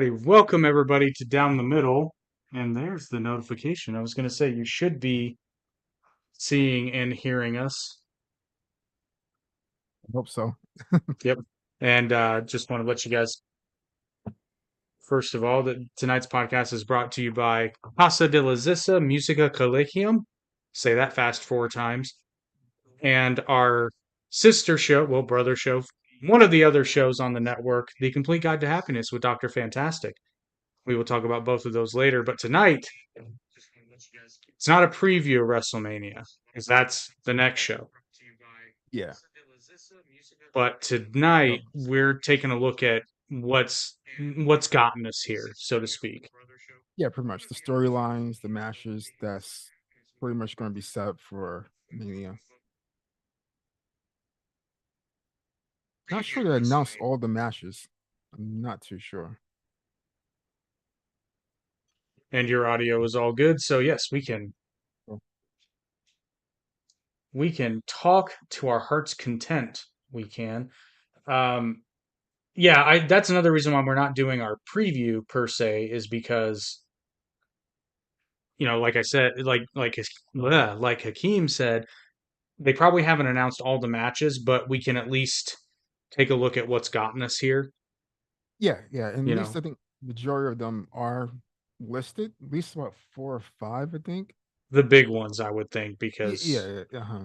Alrighty, welcome everybody to Down the Middle. And there's the notification. I was going to say you should be seeing and hearing us. I hope so. Yep. And just want to let you guys, first of all, that tonight's podcast is brought to you by Casa de la Zissa Musica Collegium. Say that fast 4 times. And our sister show, well, brother show, one of the other shows on the network, The Complete Guide to Happiness with Dr. Fantastic. We will talk about both of those later. But tonight, it's not a preview of WrestleMania, because that's the next show. Yeah. But tonight we're taking a look at what's gotten us here, so to speak. Yeah, pretty much. The storylines, the matches, that's pretty much going to be set up for Mania. Not sure they announced all the matches. I'm not too sure. And your audio is all good, so yes, Oh, we can talk to our heart's content. We can. Um, yeah, I that's another reason why we're not doing our preview per se is because like I said, like Hakeem said, they probably haven't announced all the matches, but we can at least take a look at what's gotten us here. yeah. And at You least know, I think majority of them are listed. At least about 4 or 5, I think. the big ones, I would think, Yeah, because yeah, yeah, uh-huh.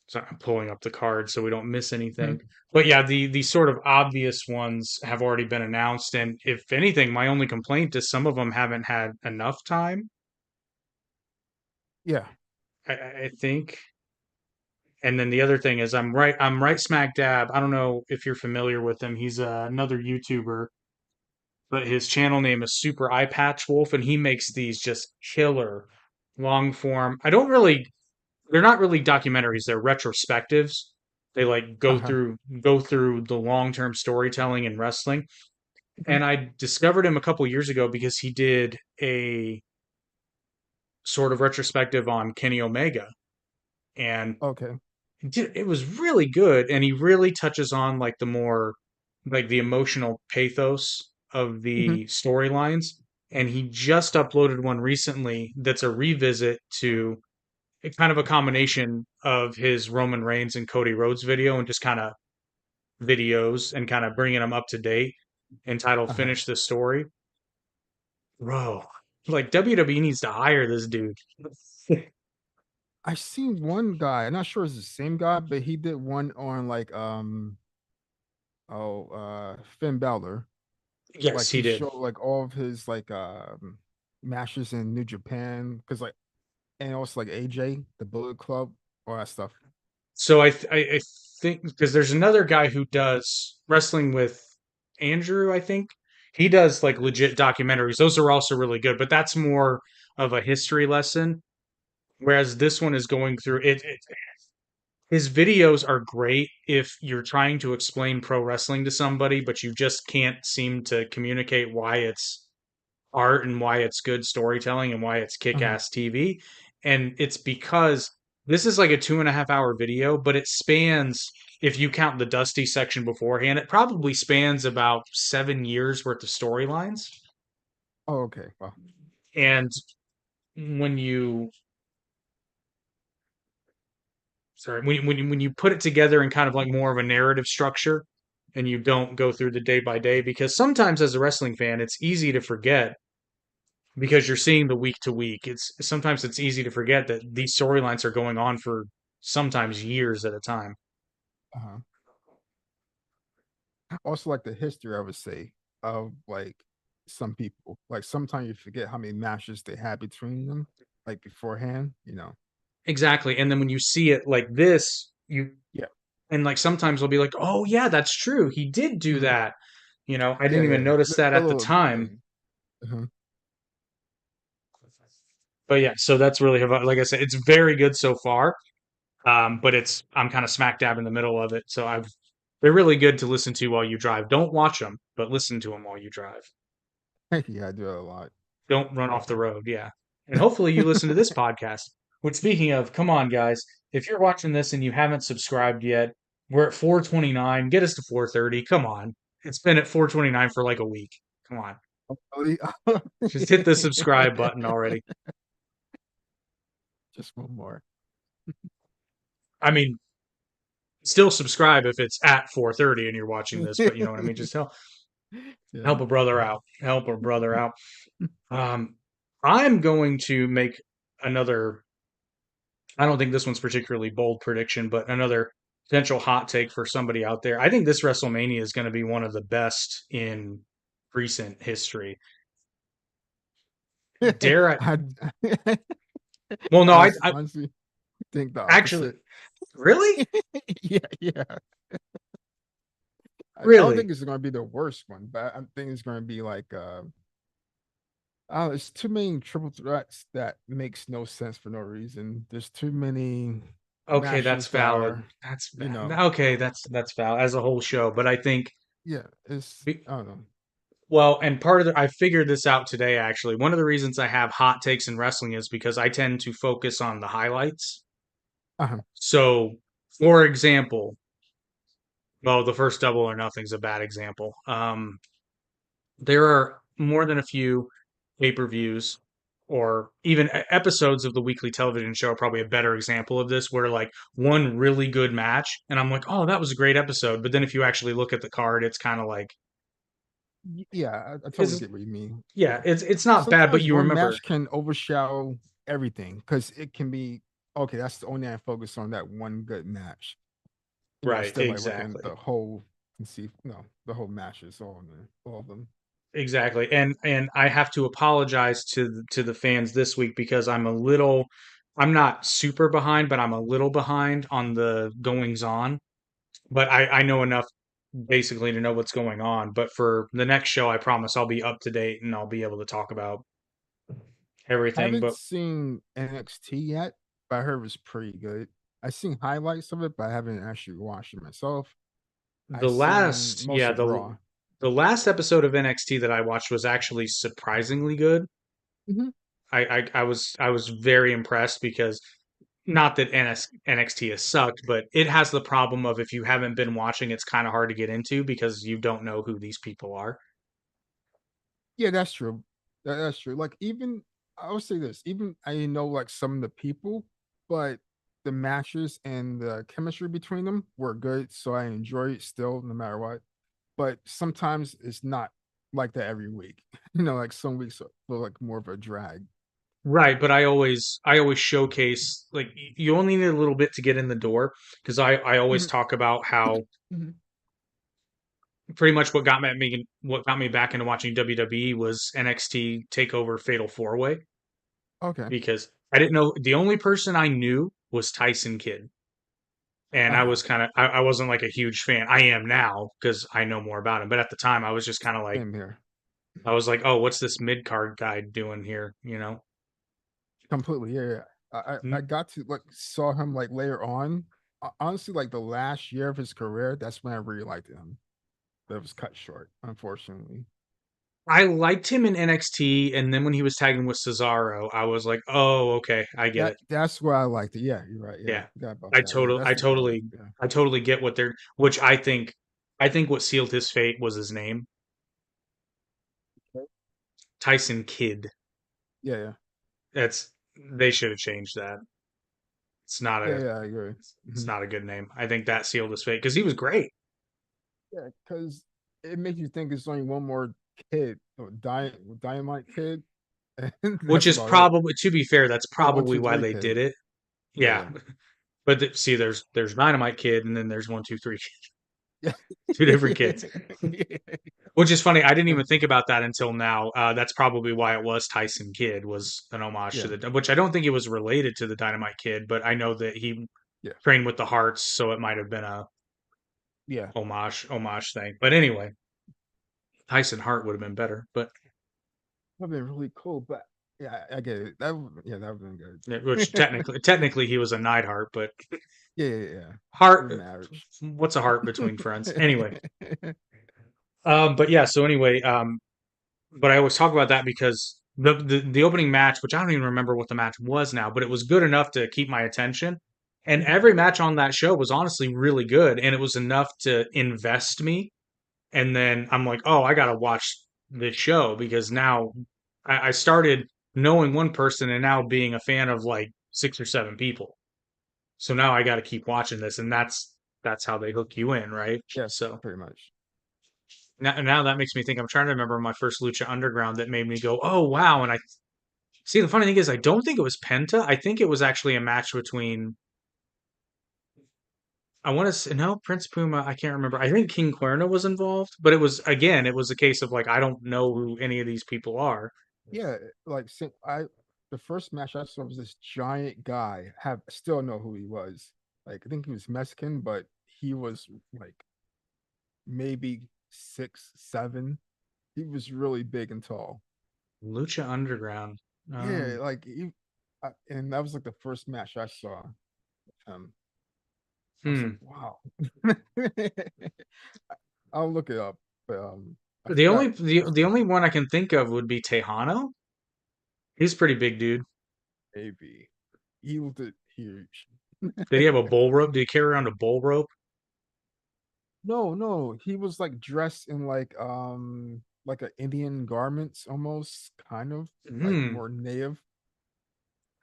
so I'm pulling up the card so we don't miss Mhm. anything. But yeah, the sort of obvious ones have already been announced, and if anything, my only complaint is some of them haven't had enough time. Yeah. I think. And then the other thing is, I'm right smack dab. I don't know if you're familiar with him. He's another YouTuber, but his channel name is Super Eye Patch Wolf, and he makes these just killer long form. I don't really they're not really documentaries, they're retrospectives. They like Uh-huh. go through the long-term storytelling in wrestling. Mhm. And I discovered him a couple years ago because he did a sort of retrospective on Kenny Omega. And Okay. it was really good, and he really touches on like the more like the emotional pathos of Mhm. the storylines. And he just uploaded one recently that's a revisit to kind of a combination of his Roman Reigns and Cody Rhodes video and just kind of videos and kind of bringing them up to date, entitled Uh-huh. Finish the Story. Bro, like WWE needs to hire this dude. I seen one guy, I'm not sure it's the same guy, but he did one on like Finn Balor. Yes, Like he he did. showed like all of his like matches in New Japan because like and also like AJ, the Bullet Club, all that stuff. So I think because there's another guy who does wrestling with Andrew, I think. He does like legit documentaries. Those are also really good, but that's more of a history lesson. Whereas this one is going through it. His videos are great if you're trying to explain pro wrestling to somebody, but you just can't seem to communicate why it's art and why it's good storytelling and why it's kick Uh-huh. ass TV. And it's because this is like a 2.5 hour video, but it spans, if you count the Dusty section beforehand, it probably spans about 7 years worth of storylines. Oh, okay. Well, And when you when you put it together in kind of like more of a narrative structure and you don't go through the day by day, because sometimes as a wrestling fan it's easy to forget because you're seeing the week to week. It's sometimes it's easy to forget that these storylines are going on for sometimes years at a time. uh-huh. Also like the history, I would say, of like some people. Like sometimes you forget how many matches they had between them, like beforehand. Exactly. And then when you see it like this, you Yeah. and like sometimes they'll be like, "Oh yeah, that's true. He did do Mhm. that." I Yeah, didn't even yeah. notice The, that the at the little time. thing. Uh-huh. But yeah, so that's really like I said, it's very good so far. But I'm kind of smack dab in the middle of it, so I've they're really good to listen to while you drive. Don't watch them, but listen to them while you drive. Yeah, I do that a lot. Don't run off the road, yeah. And hopefully you listen to this podcast. Which, speaking of, come on, guys, if you're watching this and you haven't subscribed yet, we're at 429. Get us to 430. Come on. It's been at 429 for like a week. Come on. Really? Just hit the subscribe button already. Just one more. I mean, still subscribe if it's at 430 and you're watching this, but you know what I mean? Just Yeah. help a brother out. Help a brother out. Um, I'm going to make another, I don't think this one's particularly bold prediction, but another potential hot take for somebody out there. I think this WrestleMania is going to be one of the best in recent history. Dare I? I Well, no, I honestly think the actually, opposite. really? Yeah, yeah. I don't Really? think it's going to be the worst one, but I think it's going to be like oh, it's too many triple threats that makes no sense for no reason. There's too many Okay, that's matches that valid. are, That's you know, okay. That's valid as a whole show. But I think, yeah, it's be- I don't know. well, and part of I figured this out today. Actually, one of the reasons I have hot takes in wrestling is because I tend to focus on the highlights. Uh-huh. So, for example, well, the first Double or Nothing's a bad example. There are more than a few pay-per-views or even episodes of the weekly television show are probably a better example of this, where like one really good match, and I'm like, oh, that was a great episode. But then if you actually look at the card, it's kind of like, Yeah, I totally is get what you mean. yeah, Yeah. it's not bad, but Sometimes you one remember, match can overshadow everything because it can be okay. That's the only I focus on that one good match. right? Instead of like looking at Exactly. the whole and see, the whole matches, all of them, all of them. Exactly. And I have to apologize to the fans this week because I'm not super behind, but I'm a little behind on the goings on. But I know enough basically to know what's going on. But for the next show, I promise I'll be up to date and I'll be able to talk about I everything. haven't But seen NXT yet, but I heard it was pretty good. I seen highlights of it, but I haven't actually watched it myself. I the seen last, most yeah, of Raw. the last episode of NXT that I watched was actually surprisingly good. Mhm. I was very impressed because not that NXT has sucked, but it has the problem of if you haven't been watching, it's kind of hard to get into because you don't know who these people are. Yeah, that's true. That's true. Like even I would say this, even I know like some of the people, but the matches and the chemistry between them were good, so I enjoy it still, no matter what. But sometimes it's not like that every week. Like some weeks feel like more of a drag. Right, but I always showcase like you only need a little bit to get in the door because I always Mhm, talk about how mhm. pretty much what got me back into watching WWE was NXT Takeover Fatal 4-Way Okay. because I didn't know the only person I knew was Tyson Kidd. And I Uh-huh. was kind of I wasn't like a huge fan. I am now because I know more about him. But at the time I was just kind of like Same here. I was like, "Oh, what's this mid card guy doing here?" You know? Completely. Yeah, yeah. I got to like saw him like later on. Honestly, like the last year of his career, that's when I really liked him. That was cut short, unfortunately. I liked him in NXT, and then when he was tagging with Cesaro, I was like, "Oh, okay, I get it." That's where I liked it. Yeah, you're right. Yeah, Yeah, forgot about that. Yeah, that's I the part. totally, Yeah. I totally get what they're. Which I think what sealed his fate was his name, Tyson Kidd. Yeah, yeah. That's they should have changed that. It's not Yeah, a, yeah, I agree. it's Hmm. not a good name. I think that sealed his fate because he was great. Yeah, because it makes you think it's only one more kid, Dynamite kid, and Which that's is about it. probably, to be fair, that's Oh, one, probably two, why three they kid. did it. Yeah, Yeah, yeah. but see, there's Dynamite Kid, and then there's 1, 2, 3, Yeah. two different kids. Which is funny. I didn't Yeah. even think about that until now. That's probably why it was Tyson Kidd was an homage to Yeah. the, which I don't think it was related to the Dynamite Kid, but I know that he Yeah. trained with the Hearts, so it might have been a Yeah. homage thing. But anyway, Tyson Hart would have been better. But That'd been really cool, but yeah, I get it. Yeah, that would have been which good. technically he was a Neidhart, but Yeah, yeah, yeah. Hart, Good marriage. what's a heart between friends? Anyway, but yeah. So anyway, but I always talk about that because the opening match, which I don't even remember what the match was now, but it was good enough to keep my attention. And every match on that show was honestly really good, and it was enough to invest me. And then I'm like, oh, I gotta watch this show because now I started knowing one person and now being a fan of like 6 or 7 people. So now I gotta keep watching this, and that's how they hook you in, right? Yes, So pretty much. now that makes me think I'm trying to remember my first Lucha Underground that made me go, oh wow. And I see the funny thing is I don't think it was Penta. I think it was actually a match between I want to say no Prince Puma. I can't remember. I think King Cuerno was involved, but it was a case of like I don't know who any of these people are. Yeah, like I the first match I saw was this giant guy. Have still know who he was. Like I think he was Mexican, but he was like maybe 6'7". He was really big and tall. Lucha Underground. Yeah, Um, and that was like the first match I saw of him. I was like, hmm. wow. I'll look it up, but I The only forgot the only one I can think of would be Tejano. He's a pretty big dude. maybe he looked huge. Did he have a bull rope? Did he carry around a bull rope? No, no, he was like dressed in like a Indian garments almost, kind of like Hmm. more native,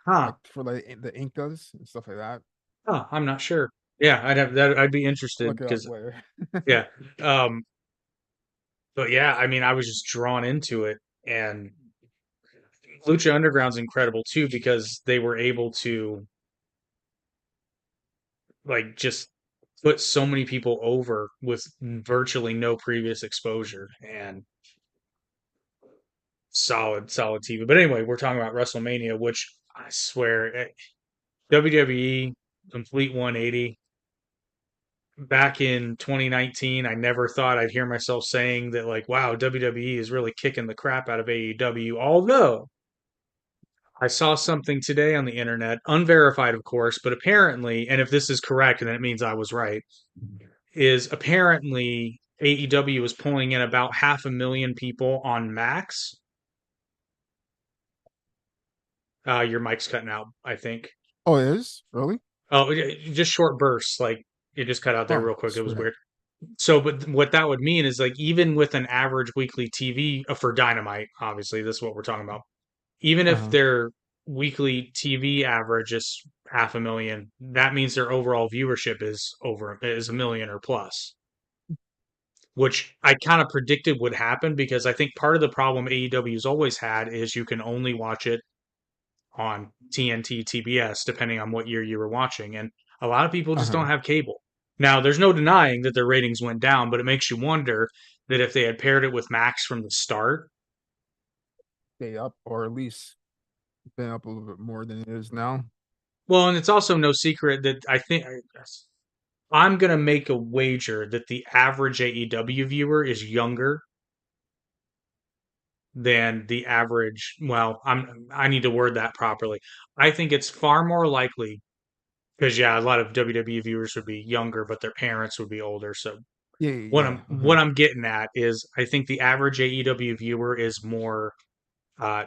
Huh. like for like the Incas and stuff like that. Huh. I'm not sure. Yeah, I'd have that. I'd be I'll interested look it up because later. yeah. Um. But yeah, I mean, I was just drawn into it, and Lucha Underground's incredible too because they were able to like just put so many people over with virtually no previous exposure and solid TV. But anyway, we're talking about WrestleMania, which I swear WWE complete 180. Back in 2019, I never thought I'd hear myself saying that like, wow, WWE is really kicking the crap out of AEW. Although I saw something today on the internet, unverified, of course, but apparently, and if this is correct, then it means I was right, is apparently AEW is pulling in about 500,000 people on Max. Your mic's cutting out, I think. Oh, it is? Really? Oh, just short bursts, like it just cut out there Oh, real quick. It was swear. weird. So, but what that would mean is like even with an average weekly TV for Dynamite, obviously, this is what we're talking about. Even if Uh-huh. their weekly TV average is 500,000, that means their overall viewership is 1 million or plus, which I kind of predicted would happen because I think part of the problem AEW's always had is you can only watch it on TNT, TBS, depending on what year you were watching. And a lot of people just Uh-huh. don't have cable. Now, there's no denying that their ratings went down, but it makes you wonder that if they had paired it with Max from the start. Stay up, or at least been up a little bit more than it is now. Well, and it's also no secret that I'm going to make a wager that the average AEW viewer is younger than the average. Well, I need to word that properly. I think it's far more likely because yeah, a lot of WWE viewers would be younger, but their parents would be older. So Yeah, yeah. Uh-huh. what I'm getting at is I think the average AEW viewer is more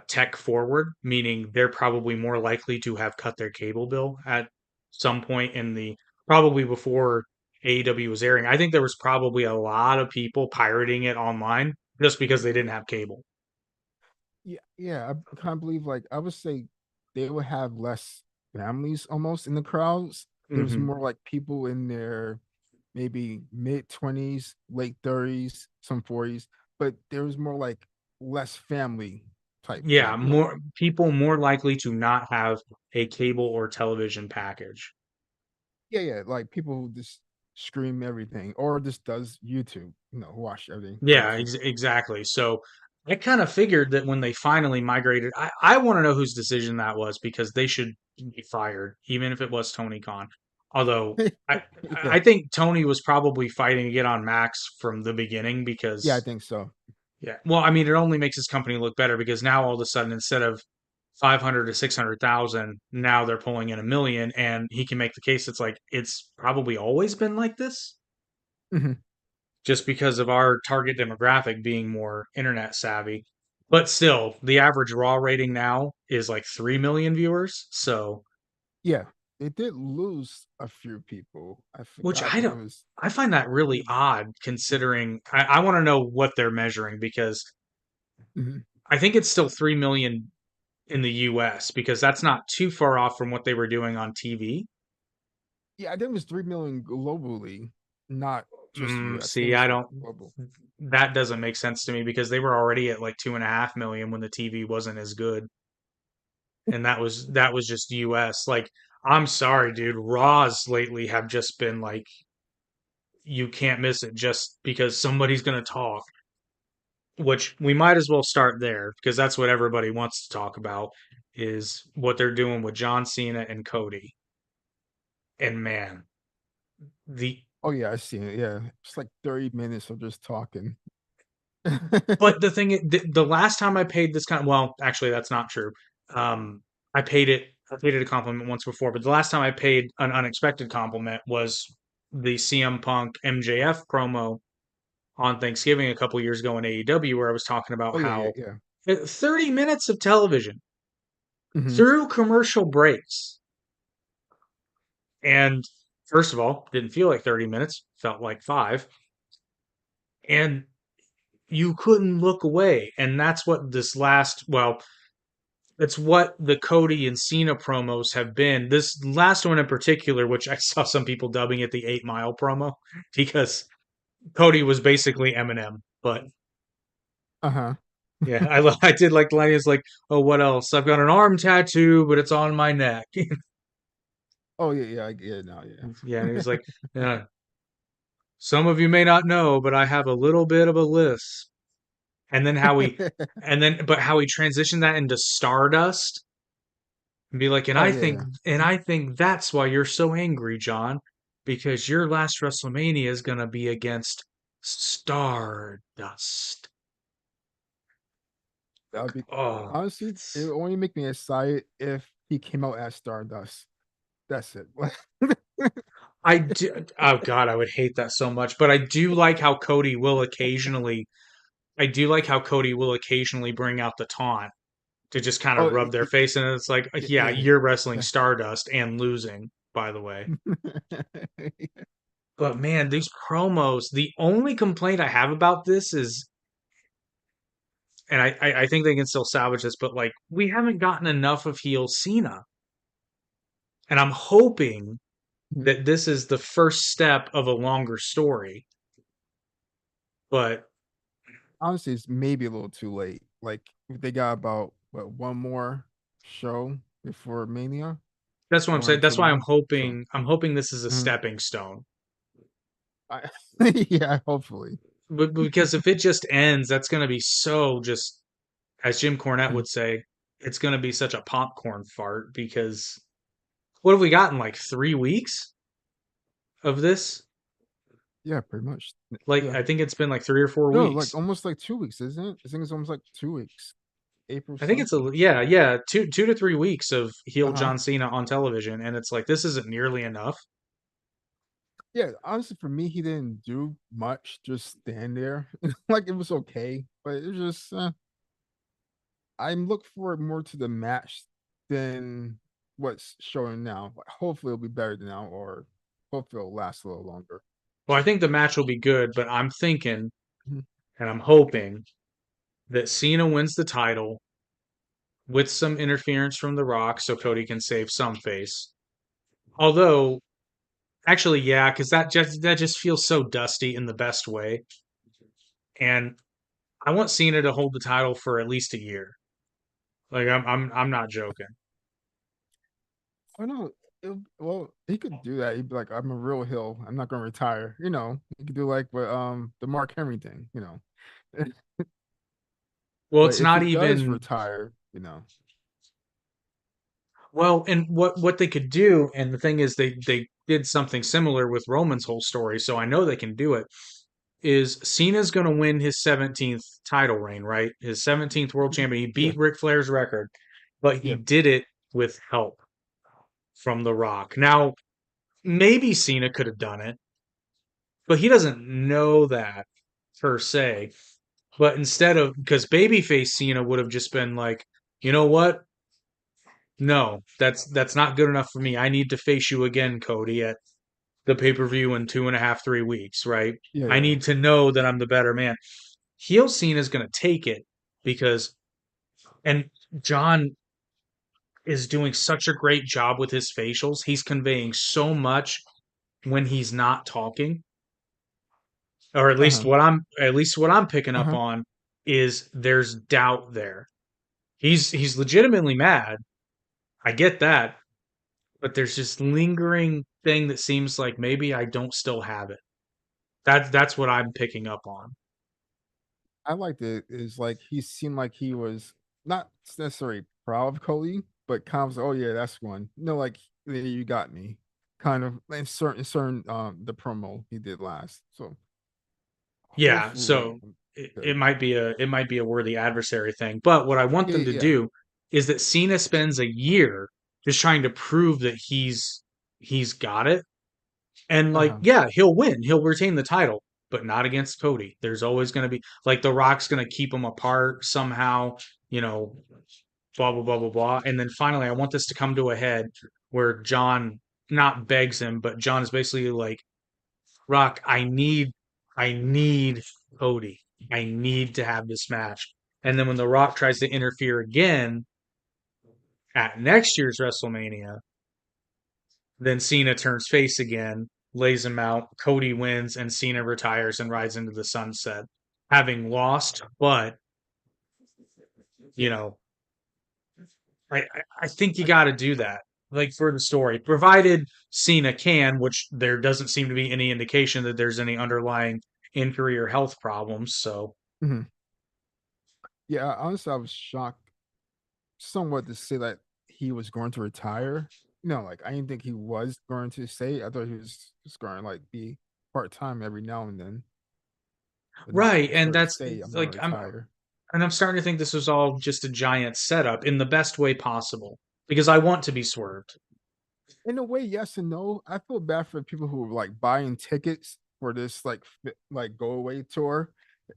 tech forward, meaning they're probably more likely to have cut their cable bill at some point in the probably before AEW was airing. I think there was probably a lot of people pirating it online just because they didn't have cable. Yeah, yeah. I can't believe like I would say they would have less families almost in the crowds. There was Hmm. more like people in their maybe mid 20s, late 30s, some 40s, but there was more like less family type. Yeah, Like no, more people more likely to not have a cable or television package. yeah, yeah, like people who just scream everything or just does YouTube, watch everything on Yeah, YouTube. exactly. So I kind of figured that when they finally migrated, I want to know whose decision that was because they should be fired, even if it was Tony Khan. Although I Yeah, I think Tony was probably fighting to get on Max from the beginning yeah, I because think so. yeah, well, I mean it only makes his company look better because now all of a sudden instead of 500 to 600,000, now they're pulling in 1 million, and he can make the case it's like it's probably always been like this Mhm. just because of our target demographic being more internet savvy. But still, the average raw rating now is like 3 million viewers. So Yeah. they did lose a few people. I which forgot. I think it was. I find that really Mhm. odd considering I want to know what they're measuring because Mhm. I think it's still 3 million in the US because that's not too far off from what they were doing on TV. Yeah, I think it was 3 million globally, not just US. I think See, it was I like don't, global. that doesn't make sense to me because they were already at like 2.5 million when the TV wasn't as good. And that was just US. Like, I'm sorry, dude. Raws lately have just been like, you can't miss it just because somebody's gonna talk. Which we might as well start there because that's what everybody wants to talk about is what they're doing with John Cena and Cody. And man, the Oh yeah, I seen it. Yeah, it's like 30 minutes of just talking. but the last time I paid this kind, well, actually, that's not true. Um, I paid it a compliment once before, but the last time I paid an unexpected compliment was the CM Punk MJF promo on Thanksgiving a couple years ago in AEW, where I was talking about Oh yeah, yeah, how yeah. 30 minutes of television Hmm. through commercial breaks, and first of all, didn't feel like 30 minutes, felt like five, and you couldn't look away, and that's what this last, well, it's what the Cody and Cena promos have been. This last one in particular, which I saw some people dubbing it the 8 Mile promo, because Cody was basically Eminem. But Uh huh. yeah, I did like the line. It's like, oh, what else? I've got an arm tattoo, but it's on my neck. Oh yeah, yeah, I get it now. Yeah, and he Yeah. was like, yeah, some of you may not know, but I have a little bit of a lisp. And then but how he transitioned that into Stardust and be like, Oh yeah, and I think that's why you're so angry, John, because your last WrestleMania is gonna be against Stardust. that would be Oh, honestly. It would it's, only make me excited if he came out as Stardust. That's it. I do. Oh God, I would hate that so much. But I do like how Cody will occasionally. I do like how Cody will occasionally bring out the taunt to just kind of Oh rub their face, and it's like, yeah, yeah, yeah. you're wrestling Yeah. Stardust and losing, by the way. But man, these promos, the only complaint I have about this is, and I think they can still salvage this, but like we haven't gotten enough of heel Cena. And I'm hoping that this is the first step of a longer story. But Honestly, it's maybe a little too late. Like they got about what one more show before Mania, that's what I'm one or saying. two That's why more. So I'm hoping this is a mhm. stepping stone. I, yeah, hopefully. But because if it just ends, that's going to be so just, as Jim Cornette Mhm. would say, it's going to be such a popcorn fart because what have we gotten like 3 weeks of this? Yeah, pretty much. Like Yeah. I think it's been like 3 or 4 No, like weeks. almost like 2 weeks, isn't it? I think it's almost like 2 weeks. April I think it's something. yeah, 2 to 3 weeks of heel Uh-huh. John Cena on television, and it's like this isn't nearly enough. Yeah, honestly, for me, he didn't do much. Just stand there, like it was okay, but it was just. I'm looking forward more to the match than what's showing now. Like, hopefully, it'll be better than now, or hopefully, it'll last a little longer. Well, I think the match will be good, but I'm thinking Mhm. and I'm hoping that Cena wins the title with some interference from The Rock, so Cody can save some face. Although, actually, yeah, because that just feels so dusty in the best way, and I want Cena to hold the title for at least a year. Like I'm not joking. Oh no, well, he could do that. He'd be like, "I'm a real heel. I'm not going to retire." He could do like what the Mark Henry thing. Well, But it's if he not does even retire, well, and what they could do, and the thing is, they did something similar with Roman's whole story, so I know they can do it. Is Cena's going to win his 17th title reign, right? His 17th world Mhm. champion. He Yeah, beat Ric Flair's record, but he yeah. did it with help from The Rock. Now, maybe Cena could have done it, but he doesn't know that per se. But instead of, because babyface Cena would have just been like, you know what? no, that's not good enough for me. I need to face you again, Cody, at the pay-per-view in 2.5, 3 weeks, right? Yeah, I yeah. need to know that I'm the better man. Heel Cena's gonna take it because and John is doing such a great job with his facials. He's conveying so much when he's not talking, or Uh-huh. at least what I'm picking up Uh-huh. on is there's doubt there. He's legitimately mad. I get that, but there's just lingering thing that seems like maybe I don't still have it. That's what I'm picking up on. I liked it is like he seemed like he was not necessarily proud of Cody, but kind of was, oh yeah, that's one. No, like "Yeah, you got me. Kind of in certain the promo he did last. So Yeah, hopefully so it good. might be a worthy adversary thing. But what I want Yeah, them yeah, to yeah. do is that Cena spends a year just trying to prove that he's got it. And like, Uh-huh. yeah, he'll win. He'll retain the title, but not against Cody. There's always going to be like The Rock's going to keep them apart somehow, you know, blah blah blah blah blah. And then finally I want this to come to a head where John not begs him, but John is basically like, Rock, I need Cody. I need to have this match. And then when The Rock tries to interfere again at next year's WrestleMania, then Cena turns face again, lays him out, Cody wins, and Cena retires and rides into the sunset, having lost. But, you know, I think you I, got to do that, like for the story, provided Cena can, which there doesn't seem to be any indication that there's any underlying injury or health problems. So, mhm. Yeah, honestly, I was shocked somewhat to say that he was going to retire. No, like I didn't think he was going to stay. I thought he was just going to like be part time every now and then. But no, right, he and started to that's say, I'm gonna like retire. I'm starting to think this was all just a giant setup in the best way possible because I want to be swerved. In a way, yes and no. I feel bad for people who are like buying tickets for this like go away tour,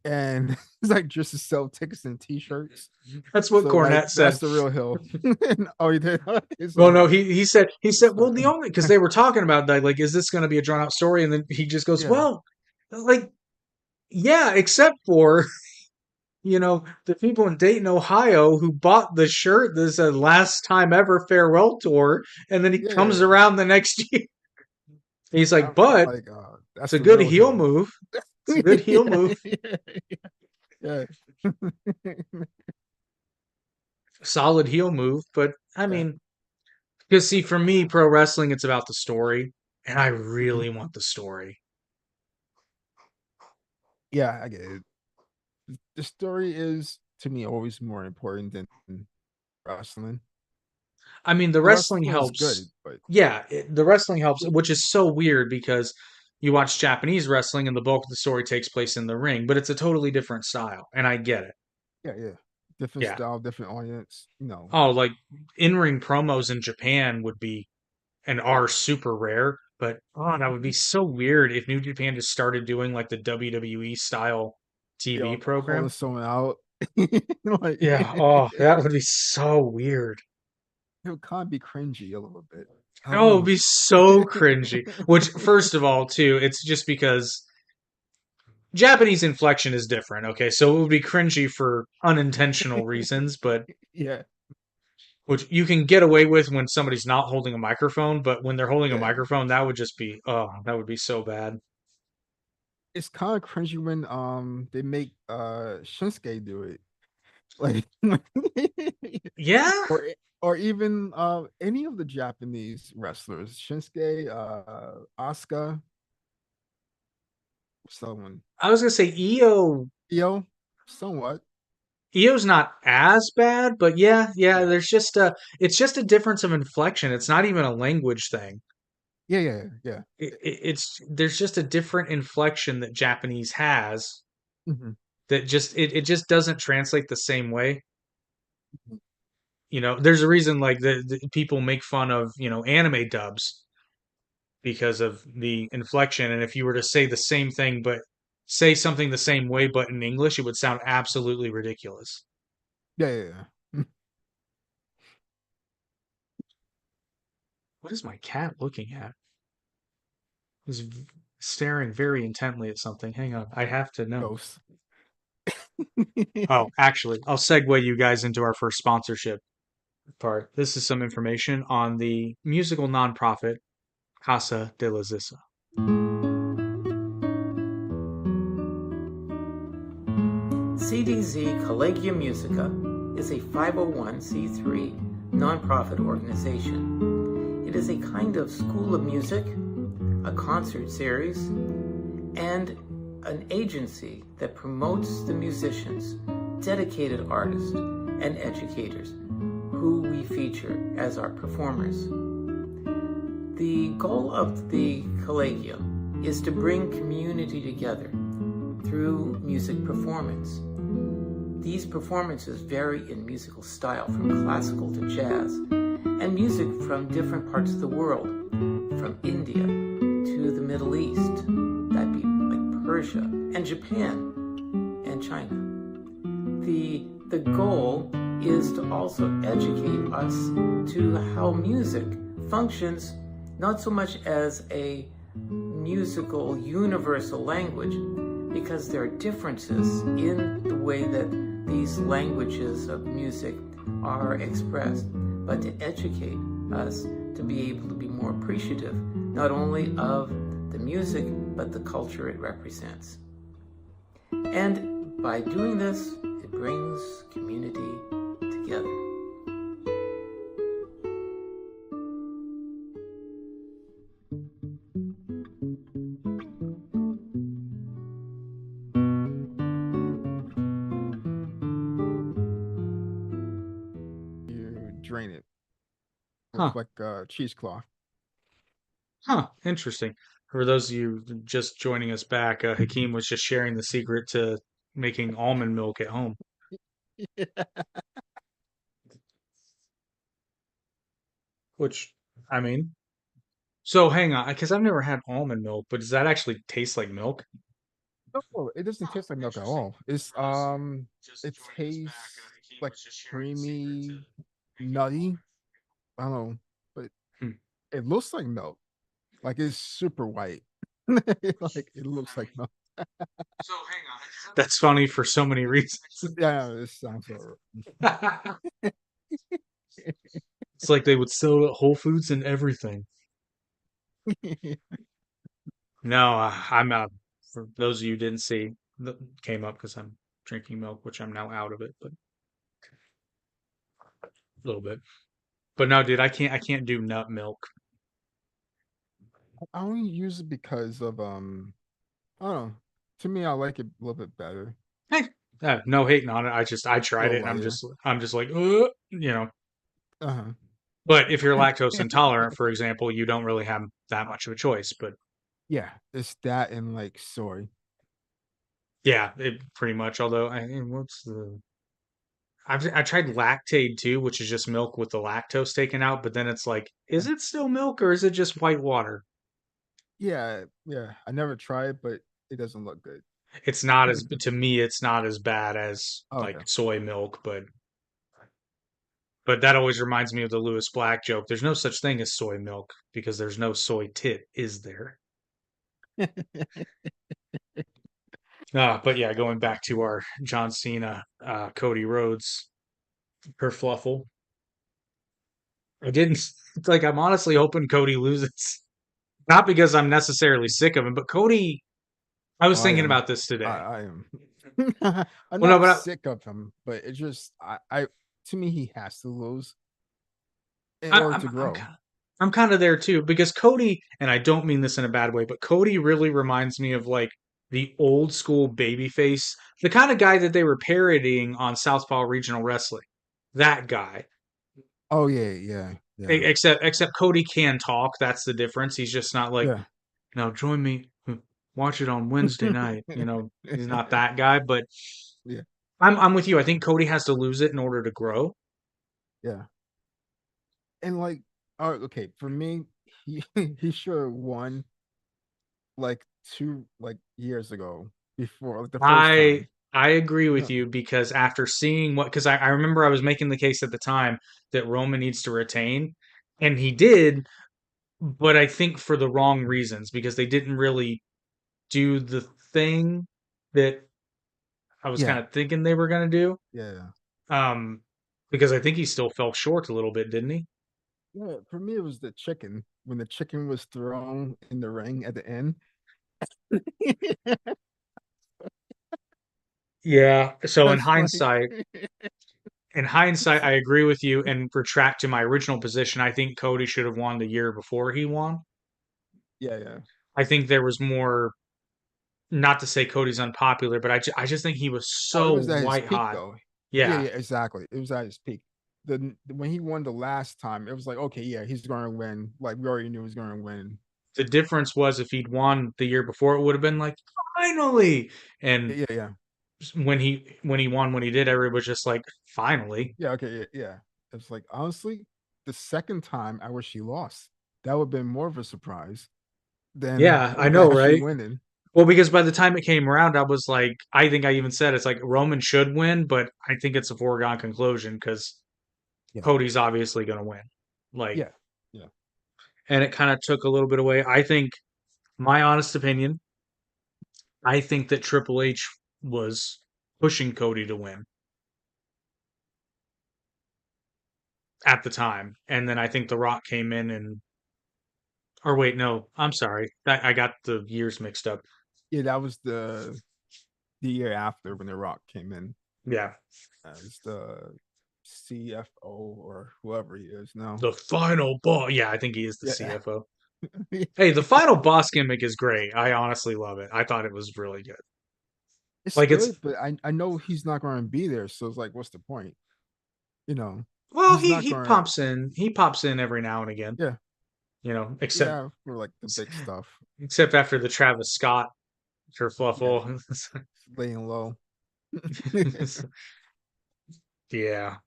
and it's like just to sell tickets and T-shirts. That's what So like Cornette said. that's the real hill. Oh, he did. It's Well, no, like he said, it's well, not. the only because they were talking about that, like, is this going to be a drawn out story? And then he just goes, Yeah, well, like, yeah, except for the people in Dayton, Ohio, who bought the shirt that said "Last Time Ever Farewell Tour," and then he yeah, comes yeah. around the next year. He's like, I'm but like, it's that's a the good real heel hill. move. It's a good heel Yeah, move. yeah, Solid heel move. But I yeah. mean, because see, for me, pro wrestling, it's about the story, and I Mhm. really want the story. Yeah, I get it. The story is to me always more important than wrestling. I mean, the The wrestling wrestling is helps. good, but Yeah, the wrestling helps, which is so weird because you watch Japanese wrestling and the bulk of the story takes place in the ring, but it's a totally different style, and I get it. yeah, yeah. Different Yeah. style, different audience. Oh, like in-ring promos in Japan would be and are super rare, but oh, that would be so weird if New Japan just started doing like the WWE style TV calling program. someone out. Like Yeah, oh, that would be so weird. it would kind of be cringy a little bit. I don't Oh, it'd know. be so cringy. Which, first of all, too, it's just because Japanese inflection is different. Okay, so it would be cringy for unintentional reasons, but Yeah, which you can get away with when somebody's not holding a microphone, but when they're holding a yeah. microphone, that would just be, oh, that would be so bad. It's kind of cringy when they make Shinsuke do it. Like Yeah, or even any of the Japanese wrestlers, Shinsuke, Asuka, someone, I was gonna say Io, somewhat. EO's not as bad, but yeah, Yeah, there's just it's just a difference of inflection. It's not even a language thing. yeah, yeah, yeah. It's there's just a different inflection that Japanese has Mhm. that it just doesn't translate the same way. There's a reason like the people make fun of, anime dubs because of the inflection. And if you were to say the same thing, but say something the same way, but in English, it would sound absolutely ridiculous. Yeah, yeah, yeah. What is my cat looking at? He's staring very intently at something. Hang on, I have to know. Ghosts. Oh, actually, I'll segue you guys into our first sponsorship part. This is some information on the musical nonprofit Casa de la Zissa. CDZ Collegia Musica is a 501c3 nonprofit organization. It is a kind of school of music, a concert series, and an agency that promotes the musicians, dedicated artists, and educators who we feature as our performers. The goal of the Collegium is to bring community together through music performance. These performances vary in musical style from classical to jazz, and music from different parts of the world, from India to the Middle East, that'd be like Persia, and Japan, and China. The goal is to also educate us to how music functions not so much as a musical universal language, because there are differences in the way that these languages of music are expressed, but to educate us to be able to be more appreciative not only of the music but the culture it represents. And by doing this, it brings community together. You drain it with Huh, like a cheesecloth. huh, interesting. For those of you just joining us back, Hakeem was just sharing the secret to making almond milk at home, which, I mean, so hang on, because I've never had almond milk, but does that actually taste like milk? No, it doesn't taste like milk at all. It tastes like creamy, nutty. I don't know, but Hmm. it looks like milk. Like it's super white. Like it looks like milk. That's funny for so many reasons. Yeah, this sounds so. It's like they would sell it at Whole Foods and everything. No, I'm for those of you who didn't see, that came up because I'm drinking milk, which I'm now out of it, but a little bit. But no, dude, I can't do nut milk. I only use it because of I don't know. To me, I like it a little bit better. Hey, no hating on it. I A tried little it and lighter. I'm just like, Uh-huh. But if you're lactose intolerant, for example, you don't really have that much of a choice. But Yeah, it's that and like soy. yeah, it pretty much. Although what's the I tried Lactaid too, which is just milk with the lactose taken out. But then it's like, is it still milk or is it just white water? Yeah. I never tried, but it doesn't look good. It's not as to me, it's not as bad as Okay. like soy milk, but that always reminds me of the Lewis Black joke. There's no such thing as soy milk because there's no soy tit, is there? But yeah, going back to our John Cena, Cody Rhodes kerfluffle. I didn't it's like I'm honestly hoping Cody loses. Not because I'm necessarily sick of him, but Cody, I was I thinking am. about this today. I am. I'm Well, no, not but sick of him, but it's just I to me he has to lose in I, order I'm to I'm grow. kind I'm kind of there too because Cody, and I don't mean this in a bad way, but Cody really reminds me of like the old school babyface, the kind of guy that they were parodying on Southpaw Regional Wrestling. That guy. Oh yeah. Except Cody can talk. That's the difference. He's just not like, Yeah. join me, watch it on Wednesday night. He's not that guy. But Yeah. I'm with you. I think Cody has to lose it in order to grow. Yeah. And like okay, for me, he he should have won like 2 years ago before like the first I time. I agree with No. you because after seeing because I remember I was making the case at the time that Roman needs to retain, and he did. but I think for the wrong reasons because they didn't really do the thing that I was kind Yeah, of thinking they were going to do. yeah, Um, because I think he still fell short a little bit, didn't he? yeah. For me, it was the chicken when the chicken was thrown in the ring at the end. Yeah. So That's funny. in hindsight, I agree with you and retract to my original position. I think Cody should have won the year before he won. Yeah, yeah. I think there was more, not to say Cody's unpopular, but I just think he was Oh, it so was at his white peak hot. though. Yeah, Yeah. yeah, exactly. It was at his peak. When he won the last time, it was like, okay, yeah, he's going to win. Like we already knew he was going to win. The difference was if he'd won the year before, it would have been like, finally. And Yeah, yeah, when he won, when he did, everybody was just like, finally. yeah. Okay, yeah, yeah. It's like honestly, the second time I wish he lost. That would have been more of a surprise than Yeah, I him know, actually right? winning. Well, because by the time it came around, I was like, I think I even said it's like Roman should win, but I think it's a foregone conclusion because Yeah, Cody's obviously going to win. Like, yeah, yeah. and it kind of took a little bit away. I think, my honest opinion, I think that Triple H was pushing Cody to win at the time. And then I think The Rock came in and, or wait, no, I'm sorry. I got the years mixed up. Yeah, that was the year after when The Rock came in Yeah. as the CFO or whoever he is now. The final boss. Yeah, I think he is the Yeah, CFO. Hey, the final boss gimmick is great. I honestly love it. I thought it was really good. it's Like it's good, but I know he's not going to be there, so it's like, what's the point? You know, well, he's he not he going to. pops in. He pops in every now and again, Yeah, except yeah, for like the big stuff, except after the Travis Scott yeah, kerfluffle. laying low. Yeah.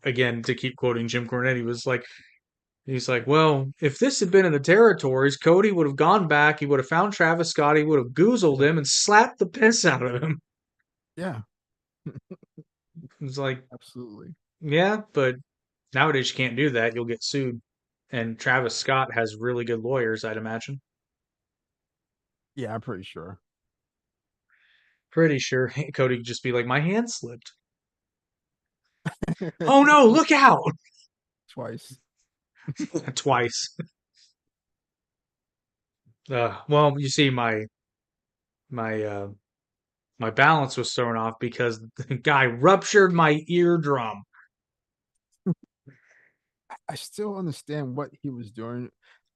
Again, to keep quoting Jim Cornette, he's like, well, if this had been in the territories, Cody would have gone back. He would have found Travis Scott. He would have goozled Yeah, him and slapped the piss out of him. yeah, It's like, absolutely. yeah, but nowadays you can't do that. You'll get sued. And Travis Scott has really good lawyers, I'd imagine. Yeah, I'm pretty sure. Pretty sure Cody could just be like, my hand slipped. Oh no, look out! Twice. Twice. Well, you see, my my balance was thrown off because the guy ruptured my eardrum. I still understand what he was doing.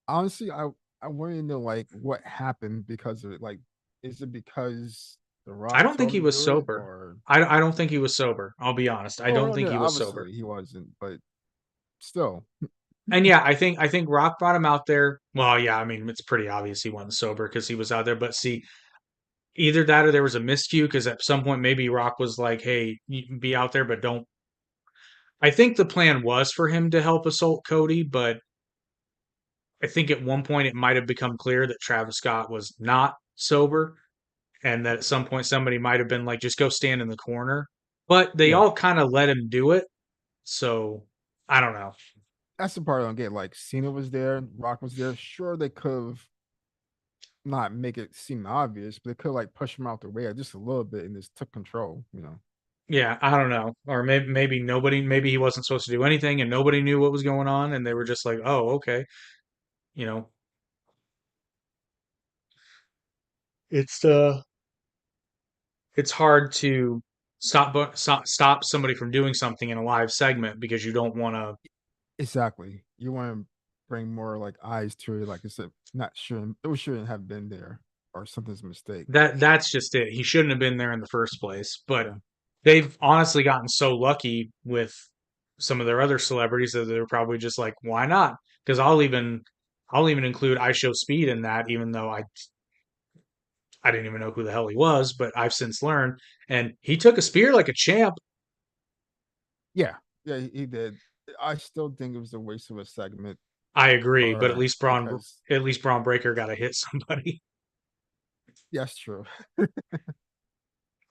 Honestly, I want to know like what happened because of it. Like, is it because The I Rock don't think told he him to was do it, sober. or I don't think he was sober. I'll be honest. I oh don't no, think no, he was sober. obviously he wasn't, but still, And yeah, I think Rock brought him out there. Well, yeah, I mean it's pretty obvious he wasn't sober because he was out there. But see, either that or there was a miscue because at some point maybe Rock was like, "Hey, you can be out there, but don't." I think the plan was for him to help assault Cody, but I think at one point it might have become clear that Travis Scott was not sober, and that at some point somebody might have been like, "Just go stand in the corner." But they yeah, all kind of let him do it, so I don't know. that's the part I don't get. Like, Cena was there, Rock was there. Sure, they could have not make it seem obvious, but they could like push him out the way just a little bit and just took control. Yeah, I don't know. Or maybe nobody, maybe he wasn't supposed to do anything and nobody knew what was going on and they were just like, "Oh, okay." You know, it's it's hard to stop somebody from doing something in a live segment because you don't want to. Exactly. You want to bring more like eyes to it, like it's not shouldn't it shouldn't have been there or something's a mistake. That's just it. He shouldn't have been there in the first place. But Yeah. they've honestly gotten so lucky with some of their other celebrities that they're probably just like, why not? Because I'll even include I Show Speed in that, even though I didn't even know who the hell he was, but I've since learned. And he took a spear like a champ. Yeah. Yeah, he did. I still think it was a waste of a segment I agree, but or because At least Braun Breaker got to hit somebody. yeah, that's true.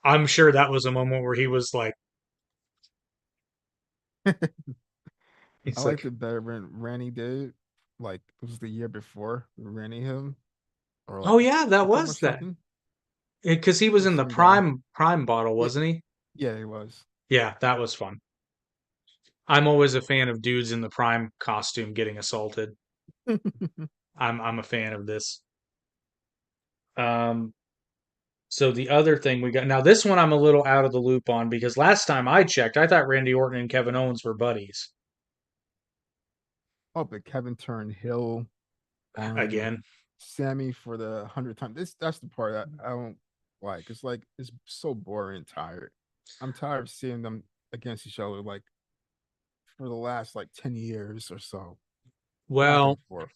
I'm sure that was a moment where he was like, I He's liked like, it better when Randy did it. Like it was the year before Randy him or like oh yeah, that him or was that. something. Because he It was was in the some guy. prime bottle, Yeah, wasn't he? yeah, it was. Yeah, that was fun. I'm always a fan of dudes in the prime costume getting assaulted. I'm a fan of this. Um, so the other thing we got now, this one I'm a little out of the loop on because last time I checked, I thought Randy Orton and Kevin Owens were buddies Oh, but Kevin turned Hill on again. Sammy for the 100th time. That's the part that I don't like. It's like it's so boring and tired. I'm tired of seeing them against each other like for the last like 10 years or so. Back and Well, forth.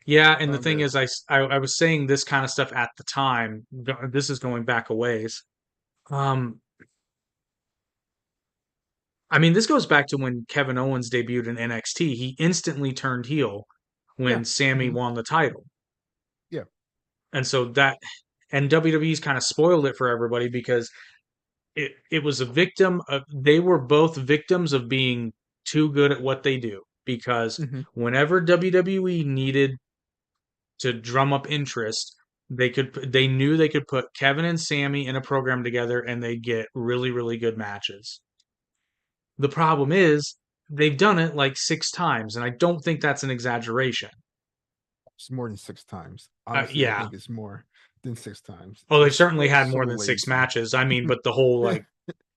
yeah, I and the don't thing get it. is, I was saying this kind of stuff at the time. This is going back a ways. Um, I mean, this goes back to when Kevin Owens debuted in NXT. He instantly turned heel Yeah. when Sammy Hmm. won the title. Yeah. And so that and WWE's kind of spoiled it for everybody because it was a victim of they were both victims of being too good at what they do because Hmm. whenever WWE needed to drum up interest, they knew they could put Kevin and Sammy in a program together and they'd get really good matches. The problem is they've done it like 6 times and I don't think that's an exaggeration. It's more than 6 times. Honestly, I Yeah. think it's more than 6 times. Oh, they've It's certainly they're had so more than six lazy. matches. I mean, but the whole like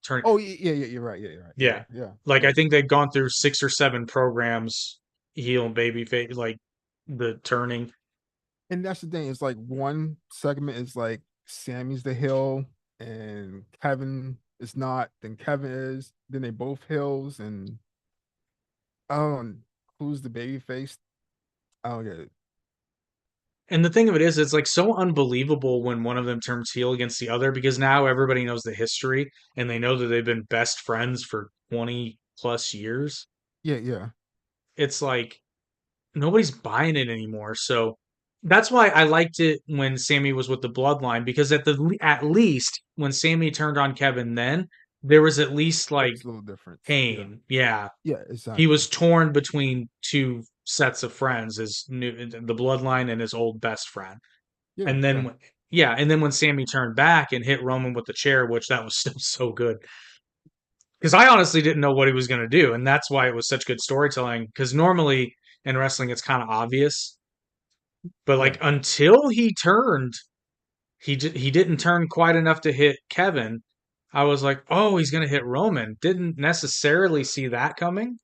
turn, Oh yeah, yeah, you're right. Yeah, you're right. Yeah, yeah. yeah, Like yeah. I think they've gone through 6 or 7 programs, heel and baby face, like the turning. And that's the thing. It's like one segment is like Sammy's the hill and Kevin is not. Then Kevin is. Then they both hills and oh, who's the baby face? I don't get it. And the thing of it is, it's like so unbelievable when one of them turns heel against the other because now everybody knows the history and they know that they've been best friends for 20 plus years. Yeah, yeah. It's like nobody's buying it anymore. So that's why I liked it when Sammy was with the Bloodline because at least when Sammy turned on Kevin, then there was at least There like was a little difference. Yeah, pain. Yeah, yeah, he exactly. was torn between two sets of friends, his new the Bloodline and his old best friend. Yeah, And yeah, then yeah, and then when Sammy turned back and hit Roman with the chair, which that was still so good because I honestly didn't know what he was going to do, and that's why it was such good storytelling. Because normally in wrestling, it's kind of obvious, but yeah. like until he turned, he didn't turn quite enough to hit Kevin. I was like, oh, he's going to hit Roman. Didn't necessarily see that coming,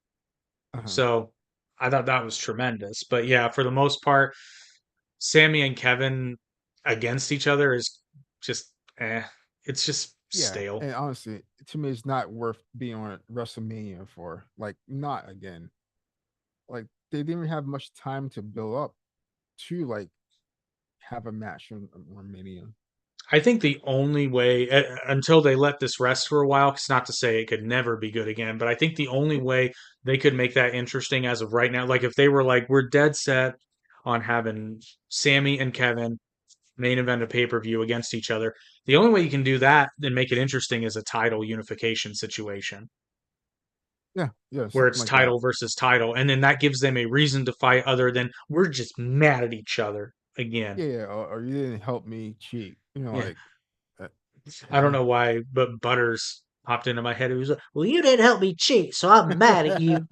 Uh-huh. so I thought that was tremendous. But yeah, for the most part, Sammy and Kevin against each other is just eh. It's just Yeah, stale. and honestly, to me, it's not worth being on WrestleMania for. Like, not again. Like, they didn't even have much time to build up to like have a match on Mania. I think the only way until they let this rest for a while, because not to say it could never be good again, but I think the only way they could make that interesting as of right now, like if they were like, we're dead set on having Sammy and Kevin main event a pay per view against each other, the only way you can do that and make it interesting is a title unification situation Yeah, yeah, where something it's like that. title versus title, and then that gives them a reason to fight other than we're just mad at each other again. Yeah, yeah. Or you didn't help me cheat. Yeah. Like, uh, I don't know why, but Butters popped into my head. It was like, well, you didn't help me cheat, so I'm mad at you.